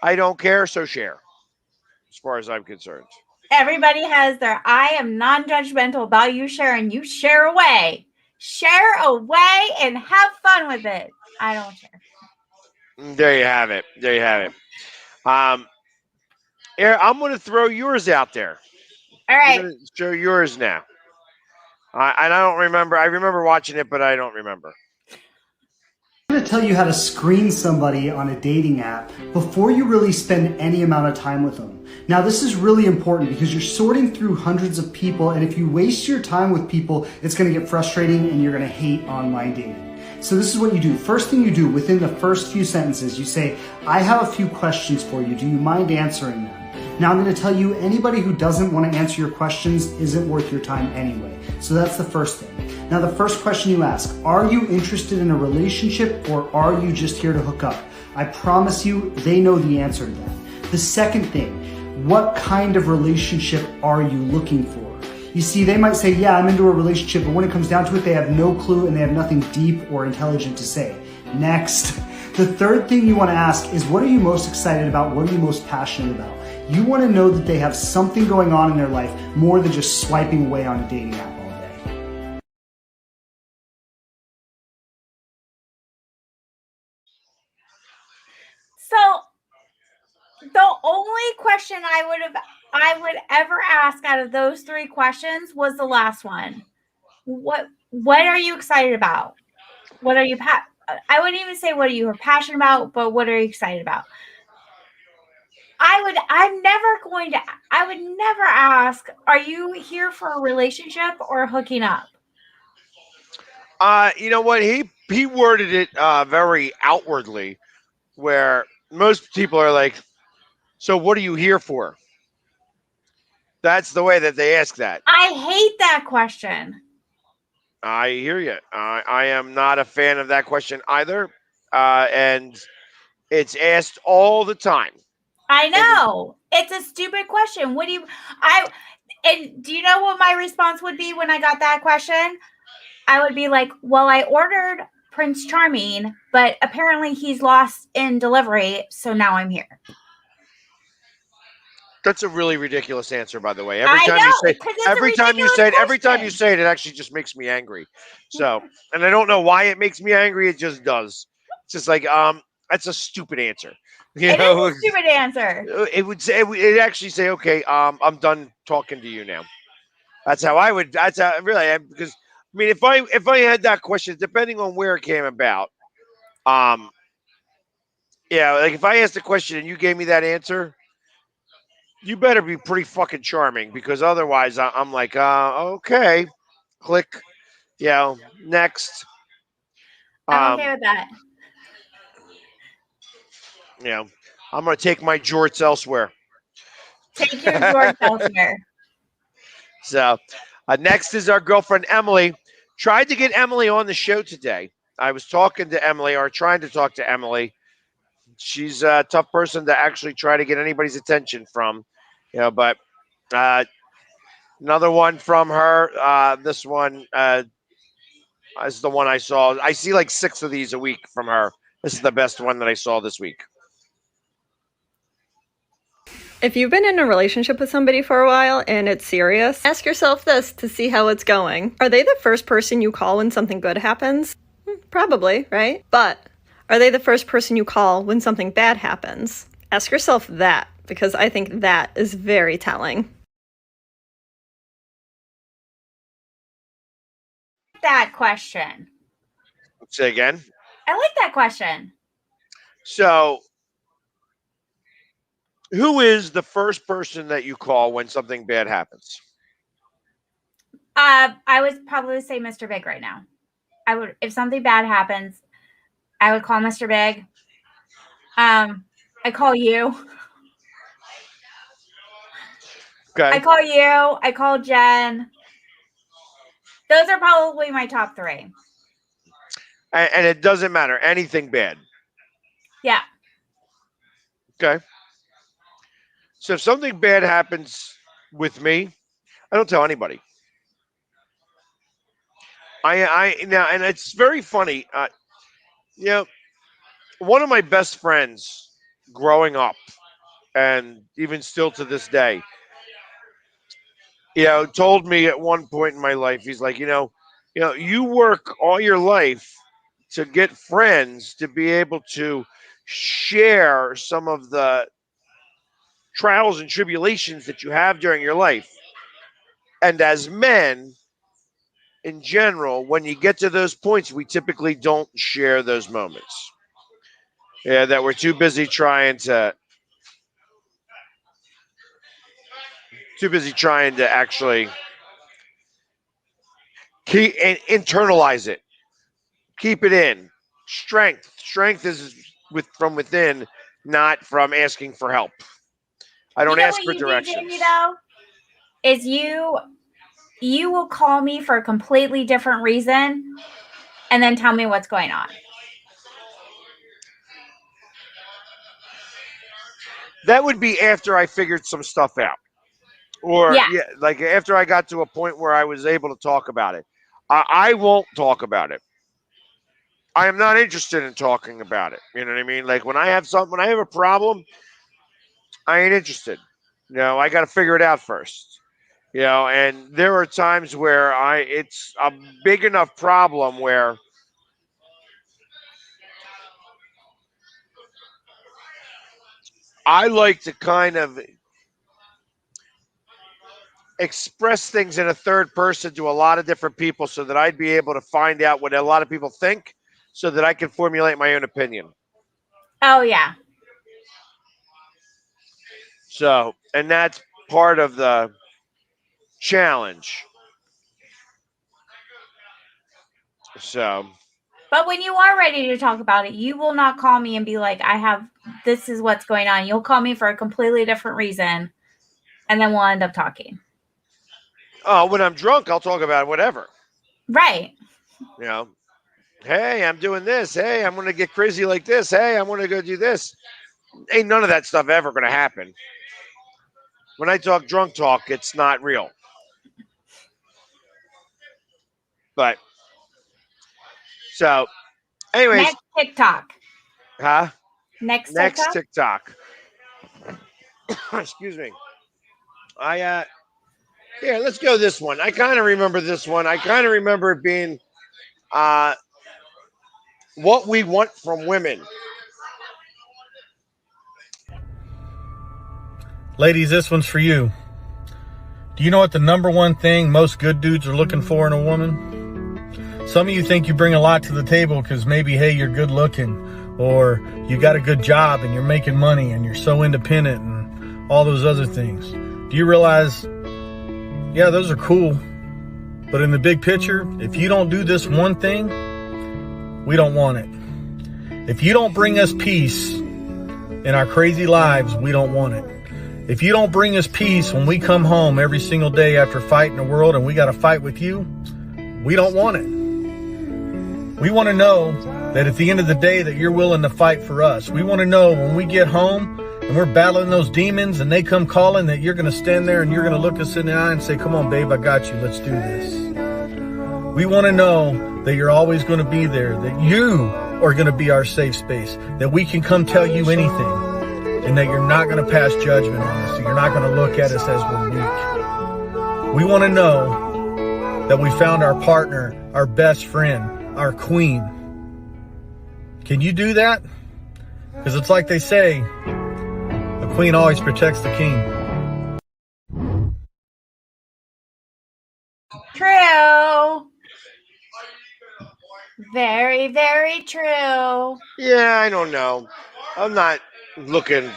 I don't care, so share, as far as I'm concerned. Everybody has their I am non-judgmental about you sharing. You share away. Share away and have fun with it. I don't share. There you have it. There you have it. Aaron, I'm going to throw yours out there. All right. I'm going to show yours now. I don't remember. I remember watching it, but I don't remember. I'm going to tell you how to screen somebody on a dating app before you really spend any amount of time with them. Now, this is really important because you're sorting through hundreds of people, and if you waste your time with people, it's going to get frustrating and you're going to hate online dating. So this is what you do. First thing you do, within the first few sentences, you say, I have a few questions for you. Do you mind answering them? Now I'm going to tell you, anybody who doesn't want to answer your questions isn't worth your time anyway. So that's the first thing. Now the first question you ask, are you interested in a relationship or are you just here to hook up? I promise you, they know the answer to that. The second thing, what kind of relationship are you looking for? You see, they might say, yeah, I'm into a relationship, but when it comes down to it, they have no clue and they have nothing deep or intelligent to say. Next. The third thing you want to ask is, what are you most excited about? What are you most passionate about? You want to know that they have something going on in their life more than just swiping away on a dating app all day. So the only question I would ever ask out of those three questions was the last one. What are you excited about? What are you I wouldn't even say what are you passionate about, but what are you excited about? I would never ask, are you here for a relationship or hooking up? You know what? He worded it very outwardly, where most people are like, "So what are you here for?" That's the way that they ask that. I hate that question. I hear you. I am not a fan of that question either, and it's asked all the time. I know. It's a stupid question. And do you know what my response would be when I got that question? I would be like, well, I ordered Prince Charming, but apparently he's lost in delivery, so now I'm here. That's a really ridiculous answer, by the way. I know, because it's a every time you ridiculous say it, every time you question. say it, it actually just makes me angry. So, and I don't know why it makes me angry. It just does. It's just like, that's a stupid answer. You It know, is a stupid answer. it would say, it actually say, okay, I'm done talking to you now. That's how I would. That's how really, because I mean, if I had that question, depending on where it came about, um, yeah, like if I asked a question and you gave me that answer, you better be pretty fucking charming, because otherwise I'm like, okay, click, next. I'm okay with that. You know, I'm gonna take my jorts elsewhere. Take your George elsewhere. So, next is our girlfriend Emily. Tried to get Emily on the show today. I was talking to Emily, or trying to talk to Emily. She's a tough person to actually try to get anybody's attention from, but another one from her. This one is the one I saw. I see like 6 of these a week from her. This is the best one that I saw this week. If you've been in a relationship with somebody for a while and it's serious, ask yourself this to see how it's going. Are they the first person you call when something good happens? Probably, right? But are they the first person you call when something bad happens? Ask yourself that, because I think that is very telling. That question. Say again. I like that question. So, who is the first person that you call when something bad happens? I would probably say Mr. Big right now. I would, if something bad happens, I would call Mr. Big. I call you. Okay. I call you. I call Jen. Those are probably my top 3. And it doesn't matter. Anything bad. Yeah. Okay. So if something bad happens with me, I don't tell anybody. I now, and it's very funny. One of my best friends growing up, and even still to this day, told me at one point in my life, he's like, you work all your life to get friends to be able to share some of the trials and tribulations that you have during your life. And as men, in general, when you get to those points, we typically don't share those moments. Yeah, that we're too busy trying to actually keep and internalize it, keep it in. Strength is from within, not from asking for help. I don't ask what for you do, directions. Jamie, though, is you will call me for a completely different reason and then tell me what's going on. that would be after I figured some stuff out. Or Yeah. yeah, like after I got to a point where I was able to talk about it. I won't talk about it. I am not interested in talking about it. You know what I mean? Like when I have a problem, I ain't interested. I got to figure it out first. And there are times where it's a big enough problem where I like to kind of express things in a third person to a lot of different people so that I'd be able to find out what a lot of people think so that I can formulate my own opinion. Oh yeah. So, and that's part of the challenge. So, But when you are ready to talk about it, you will not call me and be like, this is what's going on. You'll call me for a completely different reason. And then we'll end up talking. when I'm drunk, I'll talk about whatever. Right. You know, hey, I'm doing this. Hey, I'm going to get crazy like this. Hey, I'm going to go do this. Ain't none of that stuff ever going to happen. When I talk drunk talk, it's not real. But so, anyways, Next TikTok. huh? Next Next TikTok. TikTok. Excuse me. Yeah, let's go this one. I kind of remember this one. I kind of remember it being uh what we want from women. Ladies, this one's for you. Do you know what the number one thing most good dudes are looking for in a woman? Some of you think you bring a lot to the table because maybe, hey, you're good looking, or you got a good job and you're making money and you're so independent and all those other things. Do you realize, yeah, those are cool, but in the big picture, if you don't do this one thing, we don't want it. If you don't bring us peace in our crazy lives, we don't want it. If you don't bring us peace when we come home every single day after fighting the world and we got to fight with you, we don't want it. We want to know that at the end of the day that you're willing to fight for us. We want to know when we get home and we're battling those demons and they come calling that you're going to stand there and you're going to look us in the eye and say, come on, babe, I got you. Let's do this. We want to know that you're always going to be there, that you are going to be our safe space, that we can come tell you anything. And that you're not going to pass judgment on us. You're not going to look at us as we're weak. We want to know that we found our partner, our best friend, our queen. Can you do that? Because it's like they say, the queen always protects the king. True. Very, very true. Yeah, I don't know. I'm not looking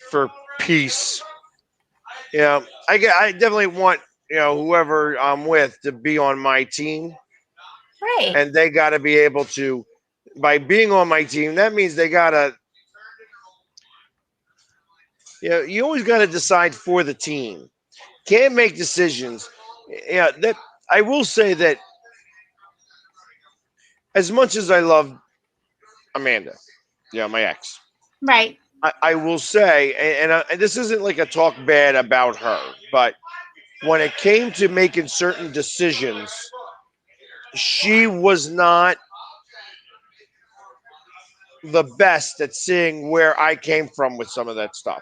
for peace. I definitely want whoever I'm with to be on my team, Right. and they got to be able to. By being on my team, that means they gotta. You always got to decide for the team. Can't make decisions. Yeah, that I will say that as much as I love Amanda, my ex, Right. I will say, and this isn't like a talk bad about her, but when it came to making certain decisions, she was not the best at seeing where I came from with some of that stuff.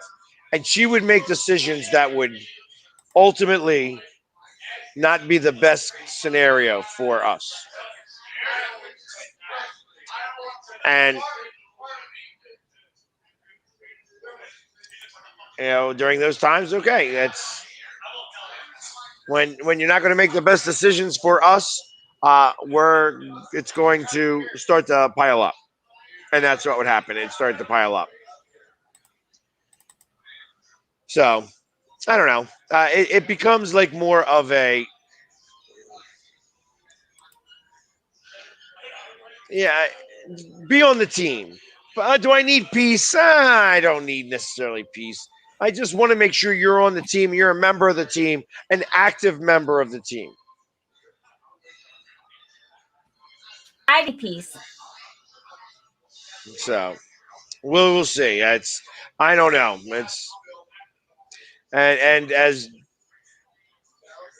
And she would make decisions that would ultimately not be the best scenario for us. And during those times, okay, that's when you're not going to make the best decisions for us, where it's going to start to pile up, and that's what would happen. It started to pile up. So I don't know. It becomes like more of a yeah, be on the team. Do I need peace? I don't need necessarily peace. I just want to make sure you're on the team. You're a member of the team, an active member of the team. I need peace. So we'll see. I don't know. It's and as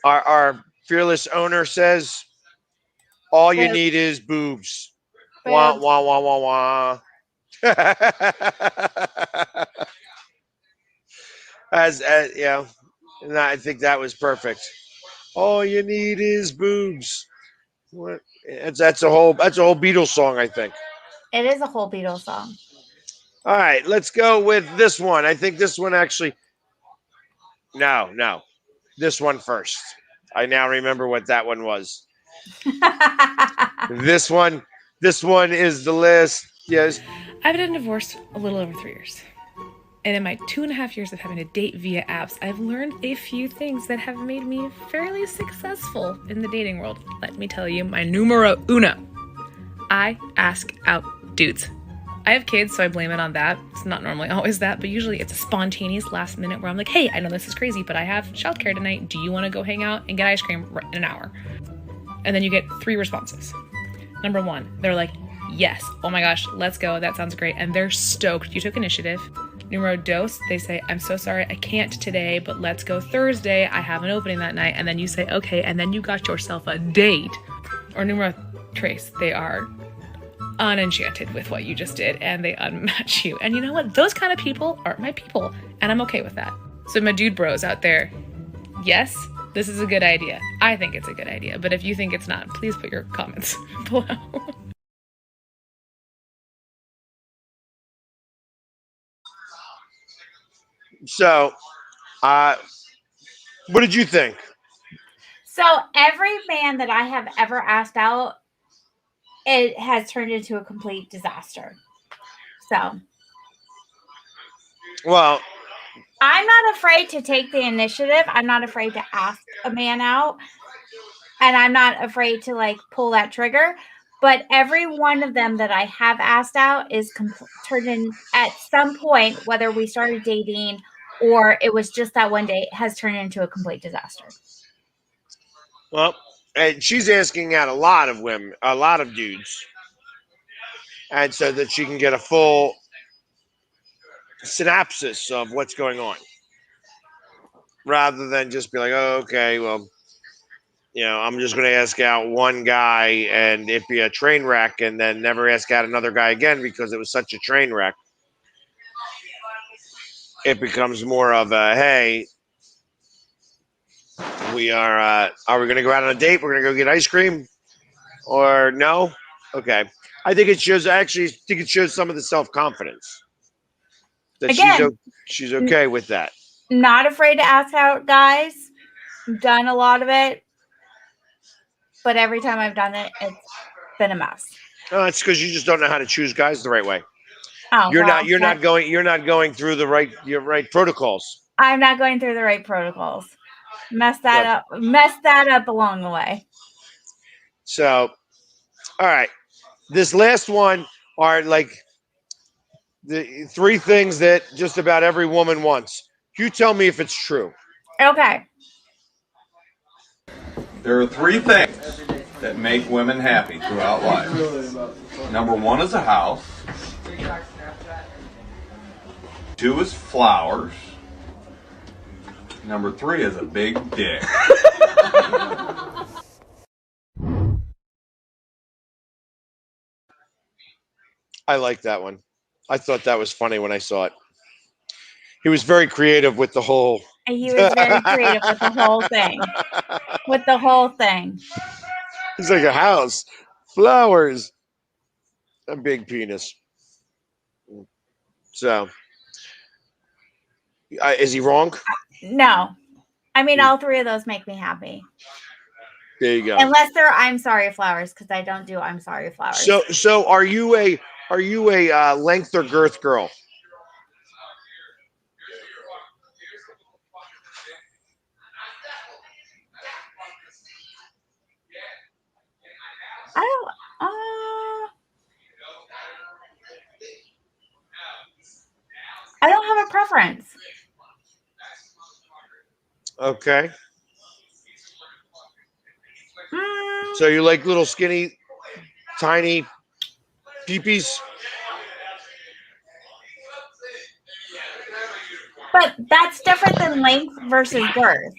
our fearless owner says, all you Boobs. need is boobs. Wah Boobs. wah wah wah wah. As you know, and I think that was perfect. All you need is boobs. What? That's a whole Beatles song, I think. It is a whole Beatles song. All right, let's go with this one. I think this one actually. No, this one first. I now remember what that one was. This one, this one is the list. Yes. I've been divorced a little over 3 years. And in my 2.5 years of having to date via apps, I've learned a few things that have made me fairly successful in the dating world. Let me tell you my numero uno. I ask out dudes. I have kids, so I blame it on that. It's not normally always that, but usually it's a spontaneous last minute where I'm like, hey, I know this is crazy, but I have childcare tonight. Do you want to go hang out and get ice cream in an hour? And then you get 3 responses. Number 1, they're like, yes, oh my gosh, let's go, that sounds great. And they're stoked you took initiative. Numero dos, they say, I'm so sorry, I can't today, but let's go Thursday. I have an opening that night. And then you say, okay, and then you got yourself a date. Or numero tres, they are unenchanted with what you just did and they unmatch you. And you know what? Those kind of people aren't my people. And I'm okay with that. So my dude bros out there, yes, this is a good idea. I think it's a good idea. But if you think it's not, please put your comments below. So, what did you think? So every man that I have ever asked out, it has turned into a complete disaster. So Well, I'm not afraid to take the initiative. I'm not afraid to ask a man out. And I'm not afraid to like pull that trigger. But every one of them that I have asked out is turned in at some point, whether we started dating or it was just that one date, has turned into a complete disaster. well, and she's asking out a lot of women, a lot of dudes, and so that she can get a full synopsis of what's going on, rather than just be like, oh, okay, well, I'm just going to ask out one guy and it be a train wreck, and then never ask out another guy again because it was such a train wreck. It becomes more of a, hey, are we going to go out on a date? We're going to go get ice cream, or no? Okay. I think it shows. I actually think it shows some of the self-confidence that Again, she's okay with that. Not afraid to ask out guys. I've done a lot of it, but every time I've done it, it's been a mess. No, it's because you just don't know how to choose guys the right way. Oh, You're not going through the right protocols. I'm not going through the right protocols. Messed that up along the way. So, all right. This last one are like the 3 things that just about every woman wants. You tell me if it's true. Okay. There are 3 things that make women happy throughout life. Number 1 is a house. 2 is flowers. Number 3 is a big dick. I like that one. I thought that was funny when I saw it. He was very creative with the whole. He was very creative with the whole thing. With the whole thing. It's like a house, flowers, a big penis. So, is he wrong? No. I mean, all 3 of those make me happy. There you go. Unless they're I'm sorry flowers, because I don't do I'm sorry flowers. So are you a length or girth girl? I don't have a preference. Okay. So you like little skinny, tiny peepees? But that's different than length versus girth.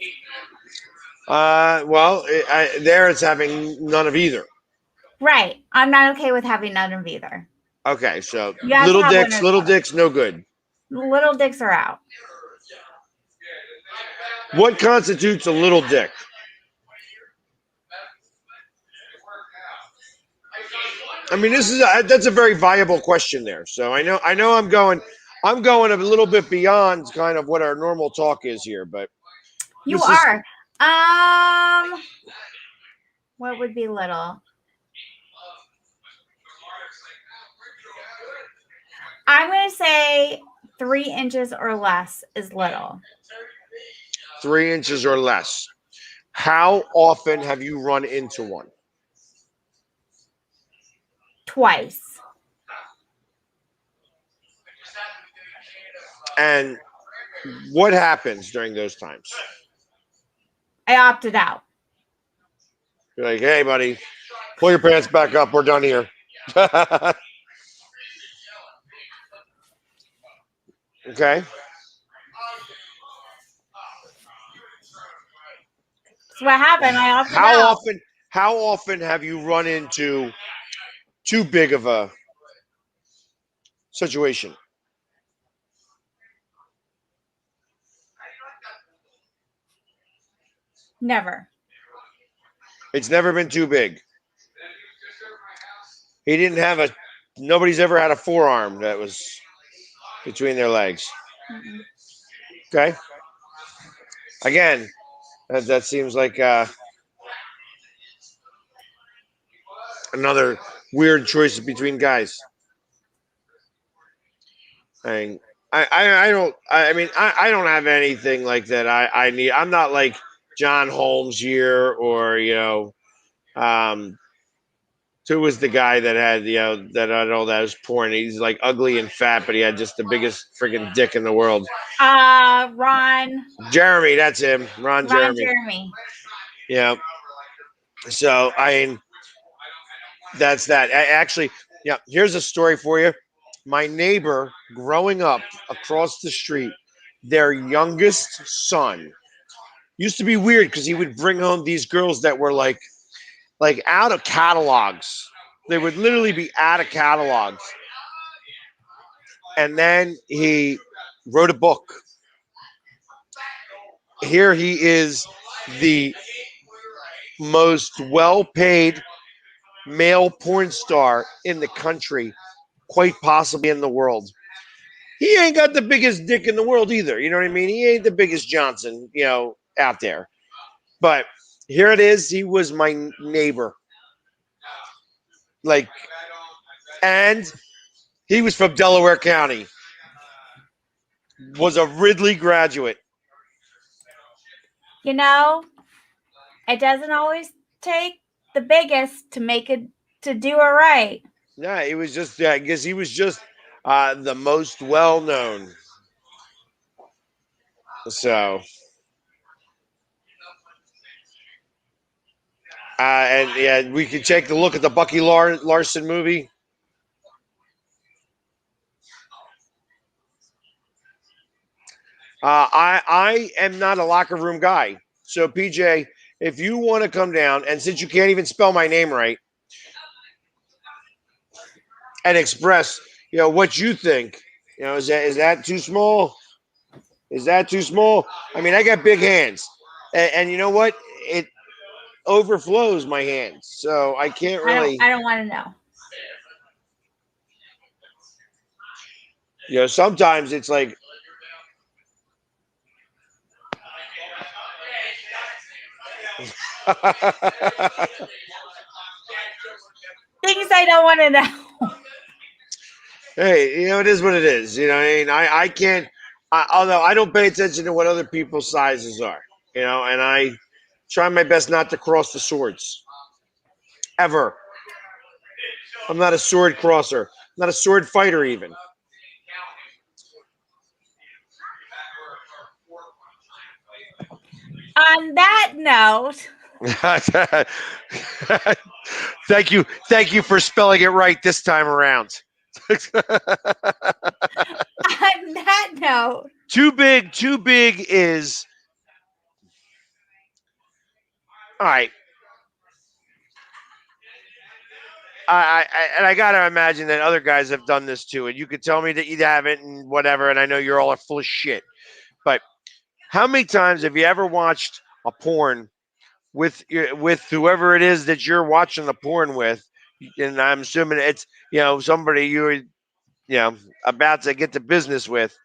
Well, there it's having none of either. Right. I'm not okay with having none of either. Okay, so You have to have one or little the other. dicks, no good. Little dicks are out. What constitutes a little dick? I mean, that's a very viable question there. So I know I'm going a little bit beyond kind of what our normal talk is here, but You this is- are. What would be little? I'm going to say 3 inches or less is little. 3 inches or less. How often have you run into one? Twice. And what happens during those times? I opted out. You're like, hey, buddy, pull your pants back up. We're done here. Okay. So what happened? I opted out. How often have you run into too big of a situation? Never. It's never been too big. He didn't have nobody's ever had a forearm that was between their legs. Mm-mm. Okay. Again, that seems like another weird choice between guys. I don't have anything like that. I need. I'm not like John Holmes here, or who was the guy that had that I know that was porn. He's like ugly and fat, but he had just the biggest freaking dick in the world. Ron Jeremy, that's him. Ron Jeremy. Yeah. So that's that. Actually, yeah. Here's a story for you. My neighbor, growing up across the street, their youngest son used to be weird because he would bring home these girls that were like out of catalogs. They would literally be out of catalogs. And then he wrote a book. Here he is, the most well-paid male porn star in the country, quite possibly in the world. He ain't got the biggest dick in the world either. You know what I mean? He ain't the biggest Johnson, out there. But here it is. He was my neighbor. And he was from Delaware County. Was a Ridley graduate. It doesn't always take the biggest to make it to do it right. Yeah, it was just. I guess he was just the most well known. So, and yeah, we could take a look at the Bucky Larson movie. I am not a locker room guy. So, PJ, if you want to come down, and since you can't even spell my name right, and express, what you think, is that too small? Is that too small? I mean, I got big hands, and you know what? It overflows my hands, so I can't really. I don't want to know. Sometimes it's like. Things I don't want to know. Hey, it is what it is. I can't. Although I don't pay attention to what other people's sizes are. And I try my best not to cross the swords. Ever. I'm not a sword crosser. I'm not a sword fighter even. On that note. Thank you for spelling it right this time around. On that note, Too big. Too big is all right. And I gotta imagine that other guys have done this too. And you could tell me that you haven't and whatever. And I know you're all full of shit. But how many times have you ever watched a porn with whoever it is that you're watching the porn with? And I'm assuming it's somebody you're about to get to business with,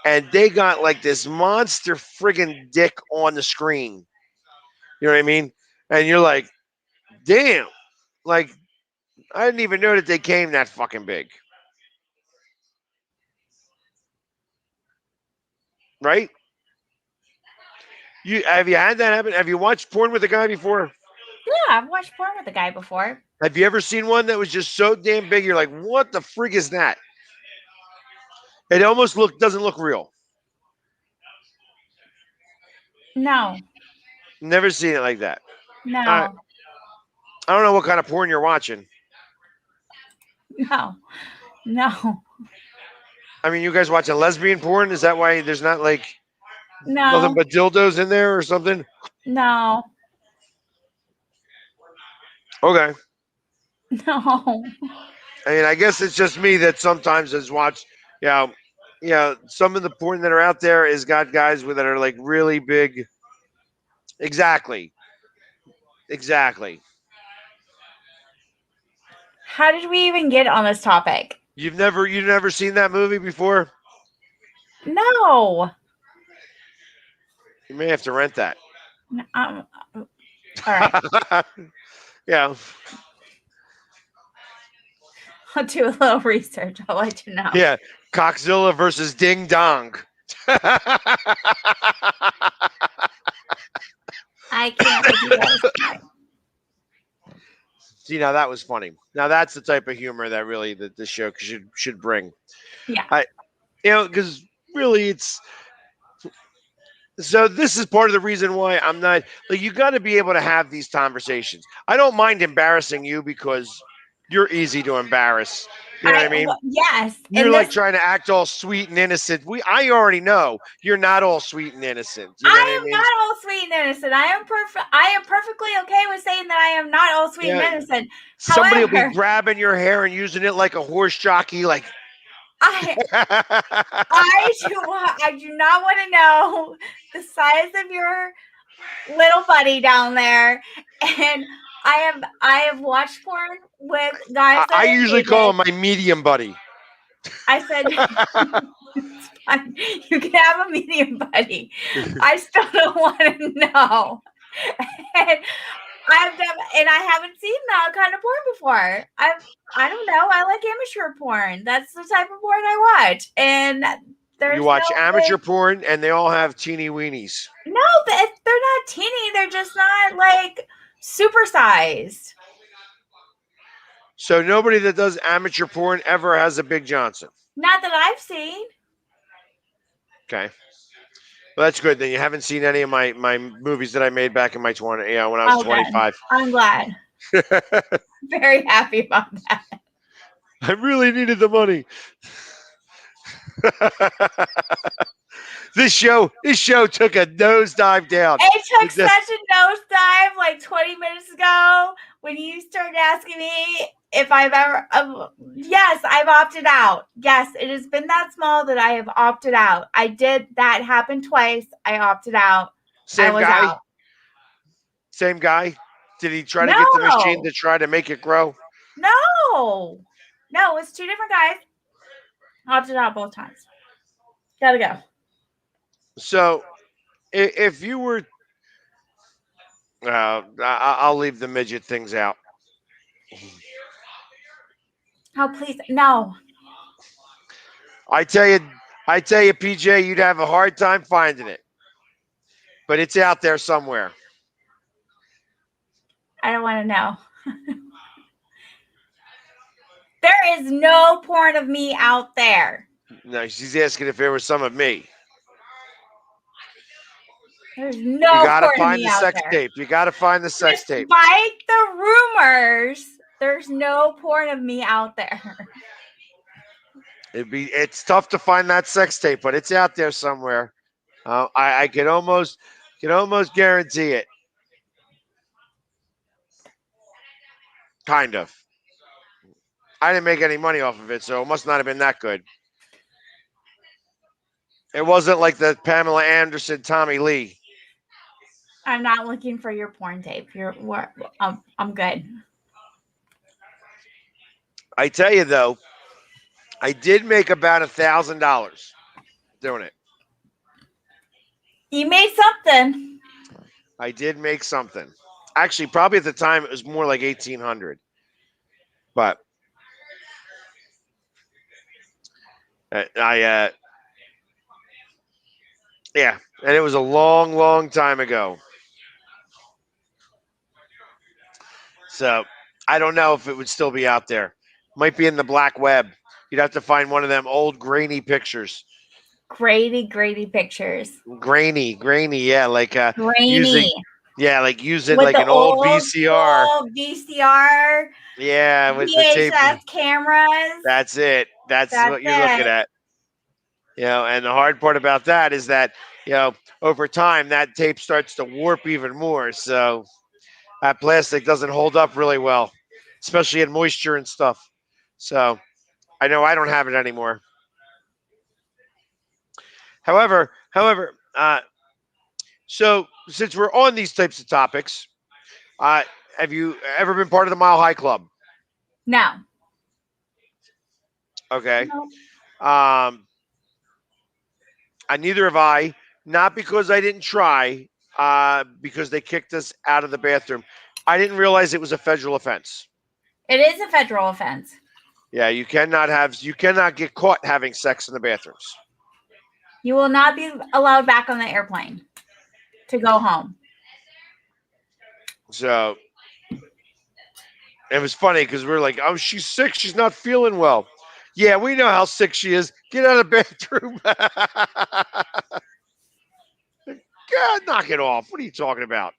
and they got like this monster friggin' dick on the screen. You know what I mean? And you're like, damn, like I didn't even know that they came that fucking big. Right? You had that happen? Have you watched porn with a guy before? Yeah, I've watched porn with a guy before. Have you ever seen one that was just so damn big? You're like, what the frig is that? It almost doesn't look real. No, Never seen it like that. I no, don't know what kind of porn you're watching. no, no, I mean, you guys watching lesbian porn? Is that why there's not like nothing no, but dildos in there or something? no, Okay. no. I mean, I guess it's just me that sometimes has watched, some of the porn that are out there is got guys that are like really big. Exactly. Exactly. How did we even get on this topic? You've never seen that movie before? No. You may have to rent that. All right. Yeah. I'll do a little research. I'll let you know. Yeah. Cockzilla versus Ding Dong. I can't wait to do that. See, now that was funny. Now that's the type of humor that really the show should bring. Yeah. Because really it's so this is part of the reason why I'm not like you got to be able to have these conversations. I don't mind embarrassing you because you're easy to embarrass. You know what I mean? Yes. You're like trying to act all sweet and innocent. I already know you're not all sweet and innocent. You know what I mean? Not all sweet and innocent. I am perfectly okay with saying that I am not all sweet and innocent. Somebody However, will be grabbing your hair and using it like a horse jockey, like I do not want to know the size of your little buddy down there. And I have watched porn with guys that I usually call him my medium buddy. I said it's fine. You can have a medium buddy. I still don't want to know. And I haven't seen that kind of porn before. I don't know. I like amateur porn. That's the type of porn I watch. And you watch amateur porn, and they all have teeny weenies. No, they're not teeny. They're just not like supersized. So nobody that does amateur porn ever has a Big Johnson. Not that I've seen. Okay. Well, that's good. Then you haven't seen any of my movies that I made back in my 20s, when I was 25. I'm glad. Very happy about that. I really needed the money. This show took a nosedive down. It took such a nosedive like 20 minutes ago when you started asking me if I've ever. Yes, I've opted out. Yes, it has been that small that I have opted out. I did that happen twice. I opted out. Same guy. Out. Same guy. Did he try to get the machine to try to make it grow? No, it's two different guys. Opted out both times. Gotta go. So, if you were, I'll leave the midget things out. Oh, please, no. I tell you, PJ, you'd have a hard time finding it, but it's out there somewhere. I don't want to know. There is no porn of me out there. No, she's asking if there was some of me. There's no. You gotta find the sex tape. You gotta find the sex tape. Despite the rumors, there's no porn of me out there. It's tough to find that sex tape, but it's out there somewhere. I can almost guarantee it. Kind of. I didn't make any money off of it, so it must not have been that good. It wasn't like the Pamela Anderson, Tommy Lee. I'm not looking for your porn tape. I'm good. I tell you though, I did make about $1,000 doing it. You made something. I did make something. Actually, probably at the time it was more like 1,800. But yeah, and it was a long, long time ago. So I don't know if it would still be out there. Might be in the black web. You'd have to find one of them old grainy pictures. Grady pictures. Grainy, yeah, like Grainy. using With like the an old old VCR. school VCR. Yeah, with the tape. VHS cameras. That's it. That's That's what you're looking it. at. And the hard part about that is that, over time that tape starts to warp even more. So that plastic doesn't hold up really well, especially in moisture and stuff. So I know I don't have it anymore. However, so since we're on these types of topics, uh, have you ever been part of the Mile High Club? No. Okay. No. Neither have I. Not because I didn't try, because they kicked us out of the bathroom. I didn't realize it was a federal offense. It is a federal offense. Yeah, you cannot get caught having sex in the bathrooms. You will not be allowed back on the airplane to go home. So it was funny because we were like, "Oh, she's sick. She's not feeling well." Yeah, we know how sick she is. Get out of the bathroom. God, knock it off. What are you talking about?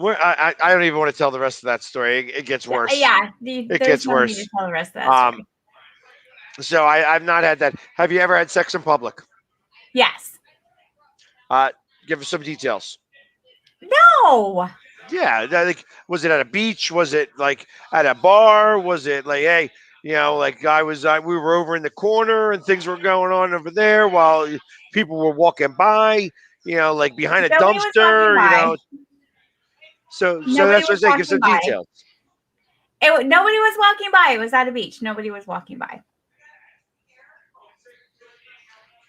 I don't even want to tell the rest of that story. It gets worse. Yeah, It there's gets no worse. need to tell the rest of that story. So I've not had that. Have you ever had sex in public? Yes. Give us some details. No. Yeah, like, was it at a beach? Was it like at a bar? Was it like, hey, like we were over in the corner and things were going on over there while people were walking by, like behind a Nobody was walking dumpster, by. So Nobody that's what I'm was saying. Give some walking by. details. Nobody was walking by. It was at a beach. Nobody was walking by.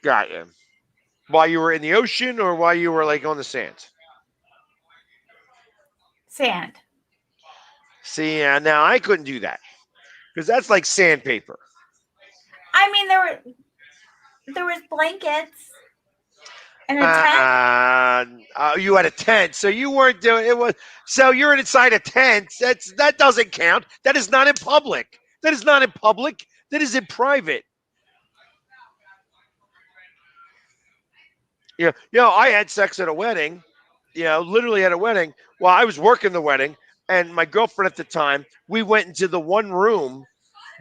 Got you. While you were in the ocean or while you were like on the sand? Sand. See, now I couldn't do that because that's like sandpaper. I mean, there was blankets and a tent. You had a tent, so you weren't doing it. So you're inside a tent. That doesn't count. That is not in public. That is not in public. That is in private. I had sex at a wedding. Literally at a wedding. Well, I was working the wedding, and my girlfriend at the time. We went into the one room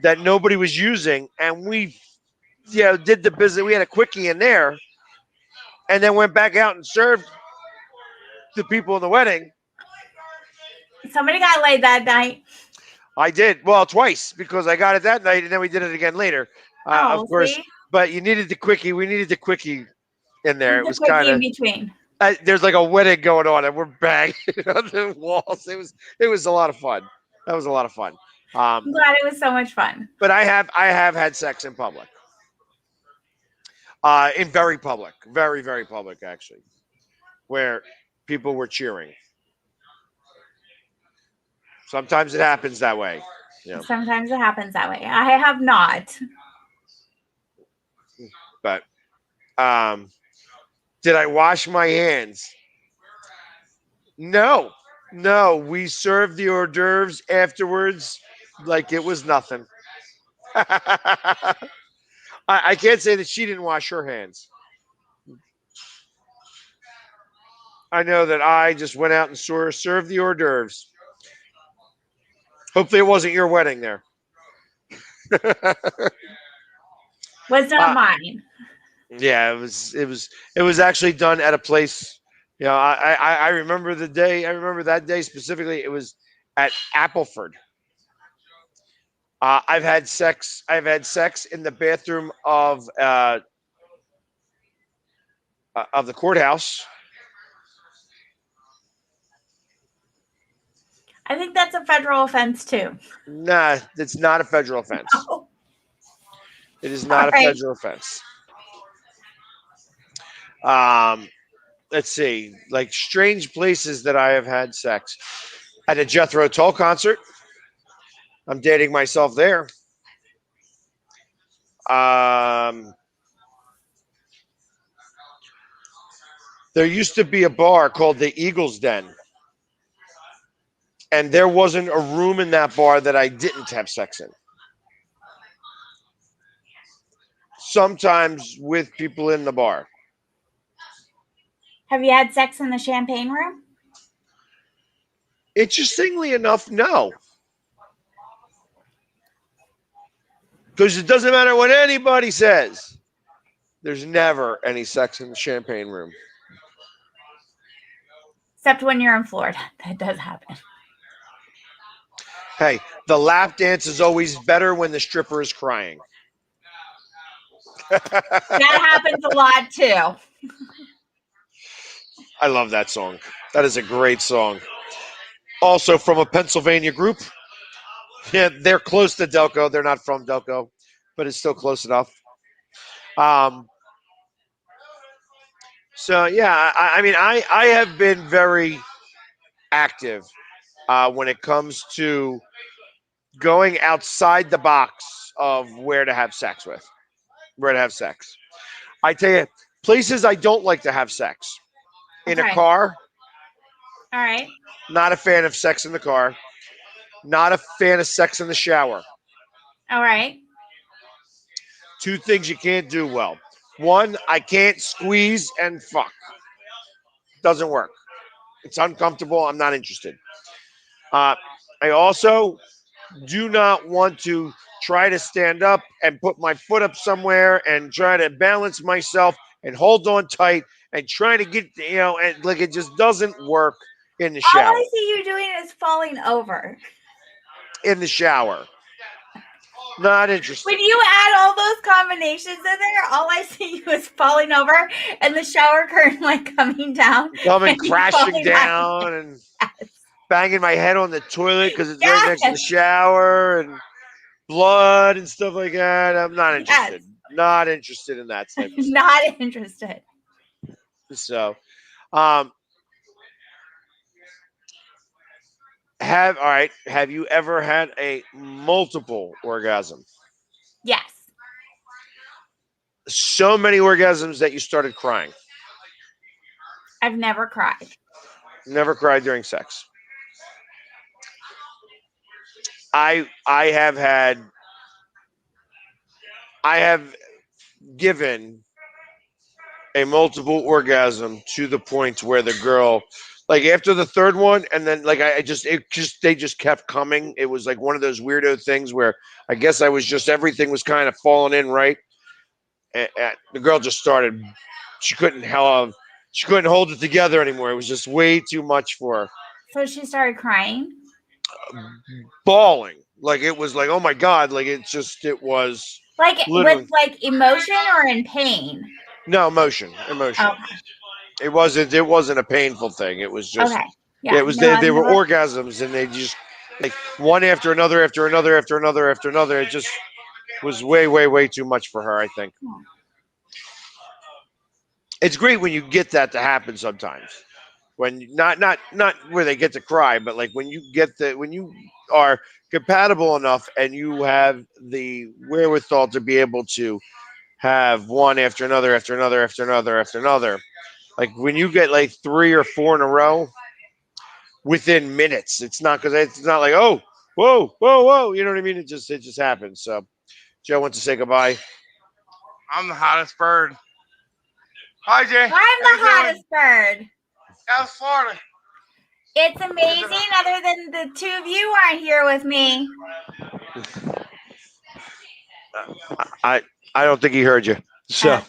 that nobody was using, and we, did the business. We had a quickie in there, and then went back out and served the people in the wedding. Somebody got laid that night. I did. Well, twice because I got it that night, and then we did it again later. Of course, see? But you needed the quickie. We needed the quickie in there. It was quickie kind in of between. there's like a wedding going on, and we're banging on the walls. It was a lot of fun. That was a lot of fun. I'm glad it was so much fun. But I have had sex in public. In very public, very, very public, actually, where people were cheering. Sometimes it happens that way. Yeah. Sometimes it happens that way. I have not. But did I wash my hands? No. We served the hors d'oeuvres afterwards like it was nothing. I can't say that she didn't wash her hands. I know that I just went out and served the hors d'oeuvres. Hopefully it wasn't your wedding there. Was not mine. Yeah, it was actually done at a place. You know, I remember the day. I remember that day specifically. It was at Appleford. I've had sex. I've had sex in the bathroom of the courthouse. I think that's a federal offense too. Nah, it's not a federal offense. Oh, It is not all a right. federal offense. Um, let's see, like strange places that I have had sex. At a Jethro Tull concert. I'm dating myself there. Um, there used to be a bar called the Eagles Den, and there wasn't a room in that bar that I didn't have sex in. Sometimes with people in the bar. Have you had sex in the champagne room? Interestingly enough, no. Because it doesn't matter what anybody says. There's never any sex in the champagne room. Except when you're in Florida. That does happen. Hey, the lap dance is always better when the stripper is crying. That happens a lot too. I love that song. That is a great song. Also from a Pennsylvania group. Yeah, they're close to Delco. They're not from Delco, but it's still close enough. Um, so yeah, I mean, I have been very active when it comes to going outside the box of where to have sex with, where to have sex. I tell you, places I don't like to have sex. In a Okay. car, All right. not a fan of sex in the car. Not a fan of sex in the shower. All right. Two things you can't do well. One, I can't squeeze and fuck. Doesn't work. It's uncomfortable. I'm not interested. Uh, I also do not want to try to stand up and put my foot up somewhere and try to balance myself and hold on tight and try to get, and like it just doesn't work in the All shower. I see you doing is falling over. In the shower. Not interested. When you add all those combinations in there, all I see you is falling over and the shower curtain like coming down. Coming and you crashing falling back. down and Yes. banging my head on the toilet because it's right next to the shower and blood and stuff like that. I'm not interested. Not interested in that type of stuff. Not interested. So, um, have you ever had a multiple orgasm? Yes. So many orgasms that you started crying. I've never cried. Never cried during sex. I have given a multiple orgasm to the point where the girl, like after the third one, and then like they just kept coming. It was like one of those weirdo things where I guess everything was kind of falling in right. And the girl just started. She couldn't hold it together anymore. It was just way too much for her. So she started crying. Bawling, like it was like, oh my god, like it was like literally. With like emotion or in pain. No, emotion. Okay. It wasn't a painful thing. It was just Okay. Yeah. it was they were orgasms, and they just like one after another after another after another after another. It just was way too much for her, I think. It's great when you get that to happen sometimes. When not where they get to cry, but like when you are compatible enough and you have the wherewithal to be able to have one after another after another after another after another. Like when you get like 3 or 4 in a row within minutes, it's not like, oh, whoa, you know what I mean? It just happens. So Joe wants to say goodbye. I'm the hottest bird. Hi, Jay. I'm the hottest bird. How's Florida? It's amazing. Other than the two of you aren't here with me. I don't think he heard you. So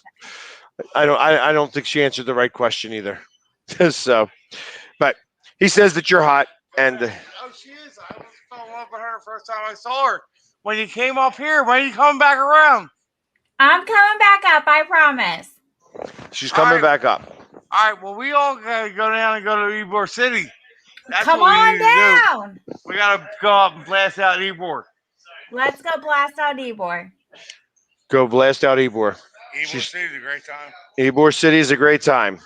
Uh, I don't think she answered the right question either. So, but he says that you're hot, and Oh, she is. I was fell in love with her the first time I saw her. When you came up here, when you coming back around? I'm coming back up, I promise. she's coming All right. back up. All right, well, we all gotta go down and go to Ybor City. That's Come what we on need to do. down. We gotta go up and blast out Ybor. Let's go blast out Ybor. Go blast out Ybor. Ybor City's a great time. Ybor City is a great time.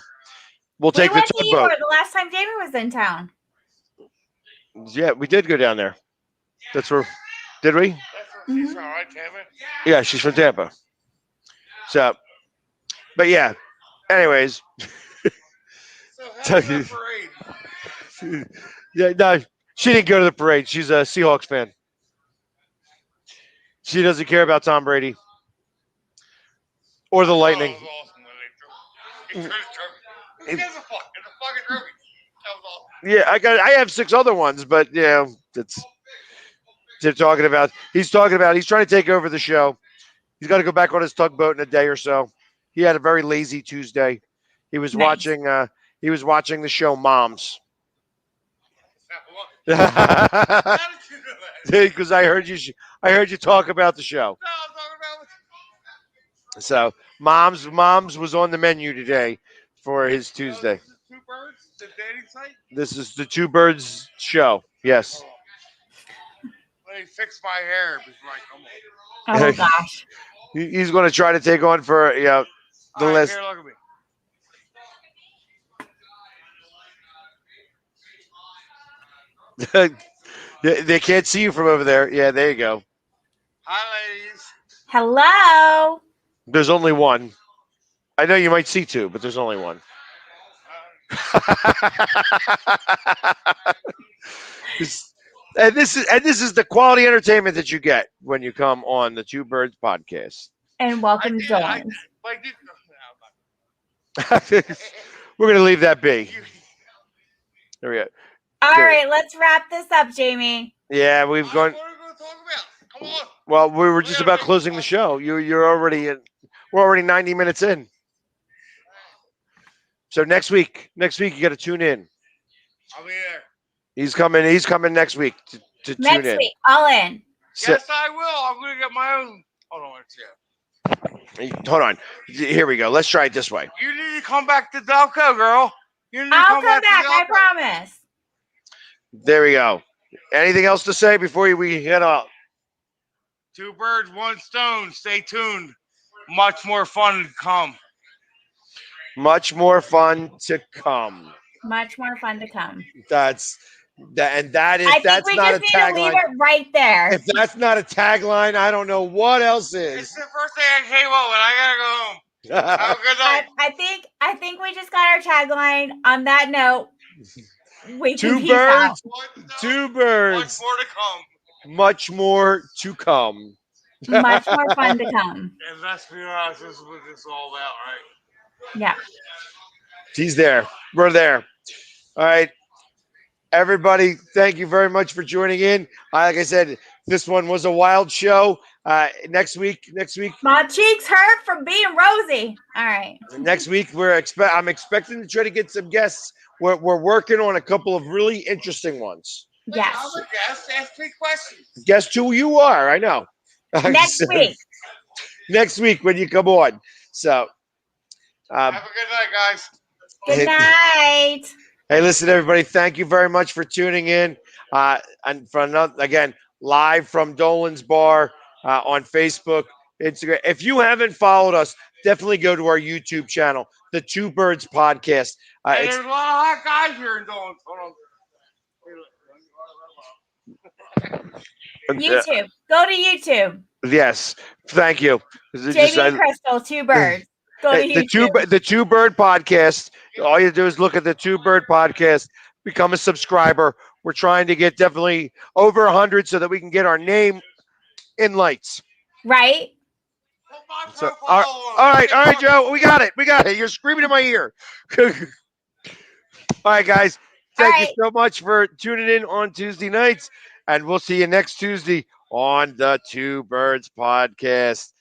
We'll We take the went to tugboat. Ybor the last time Jamie was in town. Yeah, we did go down there. That's where. Did we? That's where she's from, right, Tammy? Yeah, she's from Tampa. So, but yeah. Anyways, So how's that parade? yeah, no, she didn't go to the parade. She's a Seahawks fan. She doesn't care about Tom Brady or the Lightning. Oh, that was awesome when they threw the trophy. Who gives a fuck? It's a fucking trophy. That was awesome. Yeah, I have 6 other ones, but yeah, it's they're talking about. He's talking about. He's trying to take over the show. He's got to go back on his tugboat in a day or so. He had a very lazy Tuesday. He was Nice. watching. He was watching the show Moms. How did you know that? Because I heard you. I heard you talk about the show. No, I'm talking about So Moms was on the menu today for his Tuesday. This is Two Birds, the dating site. This is the Two Birds show. Yes. Let me fix my hair before I come on. Oh gosh. He's going to try to take on for the All right, list. here, look at me. They can't see you from over there. Yeah, there you go. Hi, ladies. Hello. There's only one. I know you might see 2, but there's only one. This is the quality entertainment that you get when you come on the Two Birds podcast. And welcome to I Dolans. did, like, did, We're gonna leave that be. There we go. All Good. right, let's wrap this up, Jamie. Yeah, we've What gone. are we going to talk about? Come on. Well, we were just about closing the show. You're already in. We're already 90 minutes in. So next week you got to tune in. I'll be there. He's coming next week to tune Next in. week, all in. So- Yes, I will. I'm going to get my own. Hold on, let's see. Hold on. Here we go. Let's try it this way. You need to come back to Delco, girl. You need to I'll come come back, back, to I Delco. promise. There we go. Anything else to say before we head out? Two birds, one stone. Stay tuned. Much more fun to come. Much more fun to come. Much more fun to come. That's that, and that is I think that's we not a just need to leave tagline. it right there. If that's not a tagline, I don't know what else It's is. the first thing I came up with. I gotta go home. Have a good night. I think we just got our tagline. On that note, we can Two peace out. birds, two birds. Much more to come. Much more to come. Much more fun to come. And let's be honest, this is what this is all about, right? Yeah. He's there. We're there. All right. Everybody, thank you very much for joining in. Like I said, this one was a wild show. Next week, My cheeks hurt from being rosy. All right. next week, I'm expecting to try to get some guests. We're working on a couple of really interesting ones. Yes. I'm a guest. Ask me questions. Guess who you are? I know. Next week. Next week when you come on. So, Have a good night, guys. Good night. hey, listen, everybody. Thank you very much for tuning in. And for another, again, live from Dolans Bar on Facebook, Instagram. If you haven't followed us, definitely go to our YouTube channel, the Two Birds Podcast. Hey, there's a lot of hot guys here in Dolans. Hold on. YouTube. Go to YouTube. Yes, thank you. Jamie and Crystal, Two Birds. Go to YouTube. The Two Bird Podcast. All you do is look at the Two Bird Podcast, become a subscriber. We're trying to get definitely over 100 so that we can get our name in lights. Right? So, all right, Joe. We got it. You're screaming in my ear. All right, guys. Thank you so much for tuning in on Tuesday nights, and we'll see you next Tuesday on the Two Birds podcast.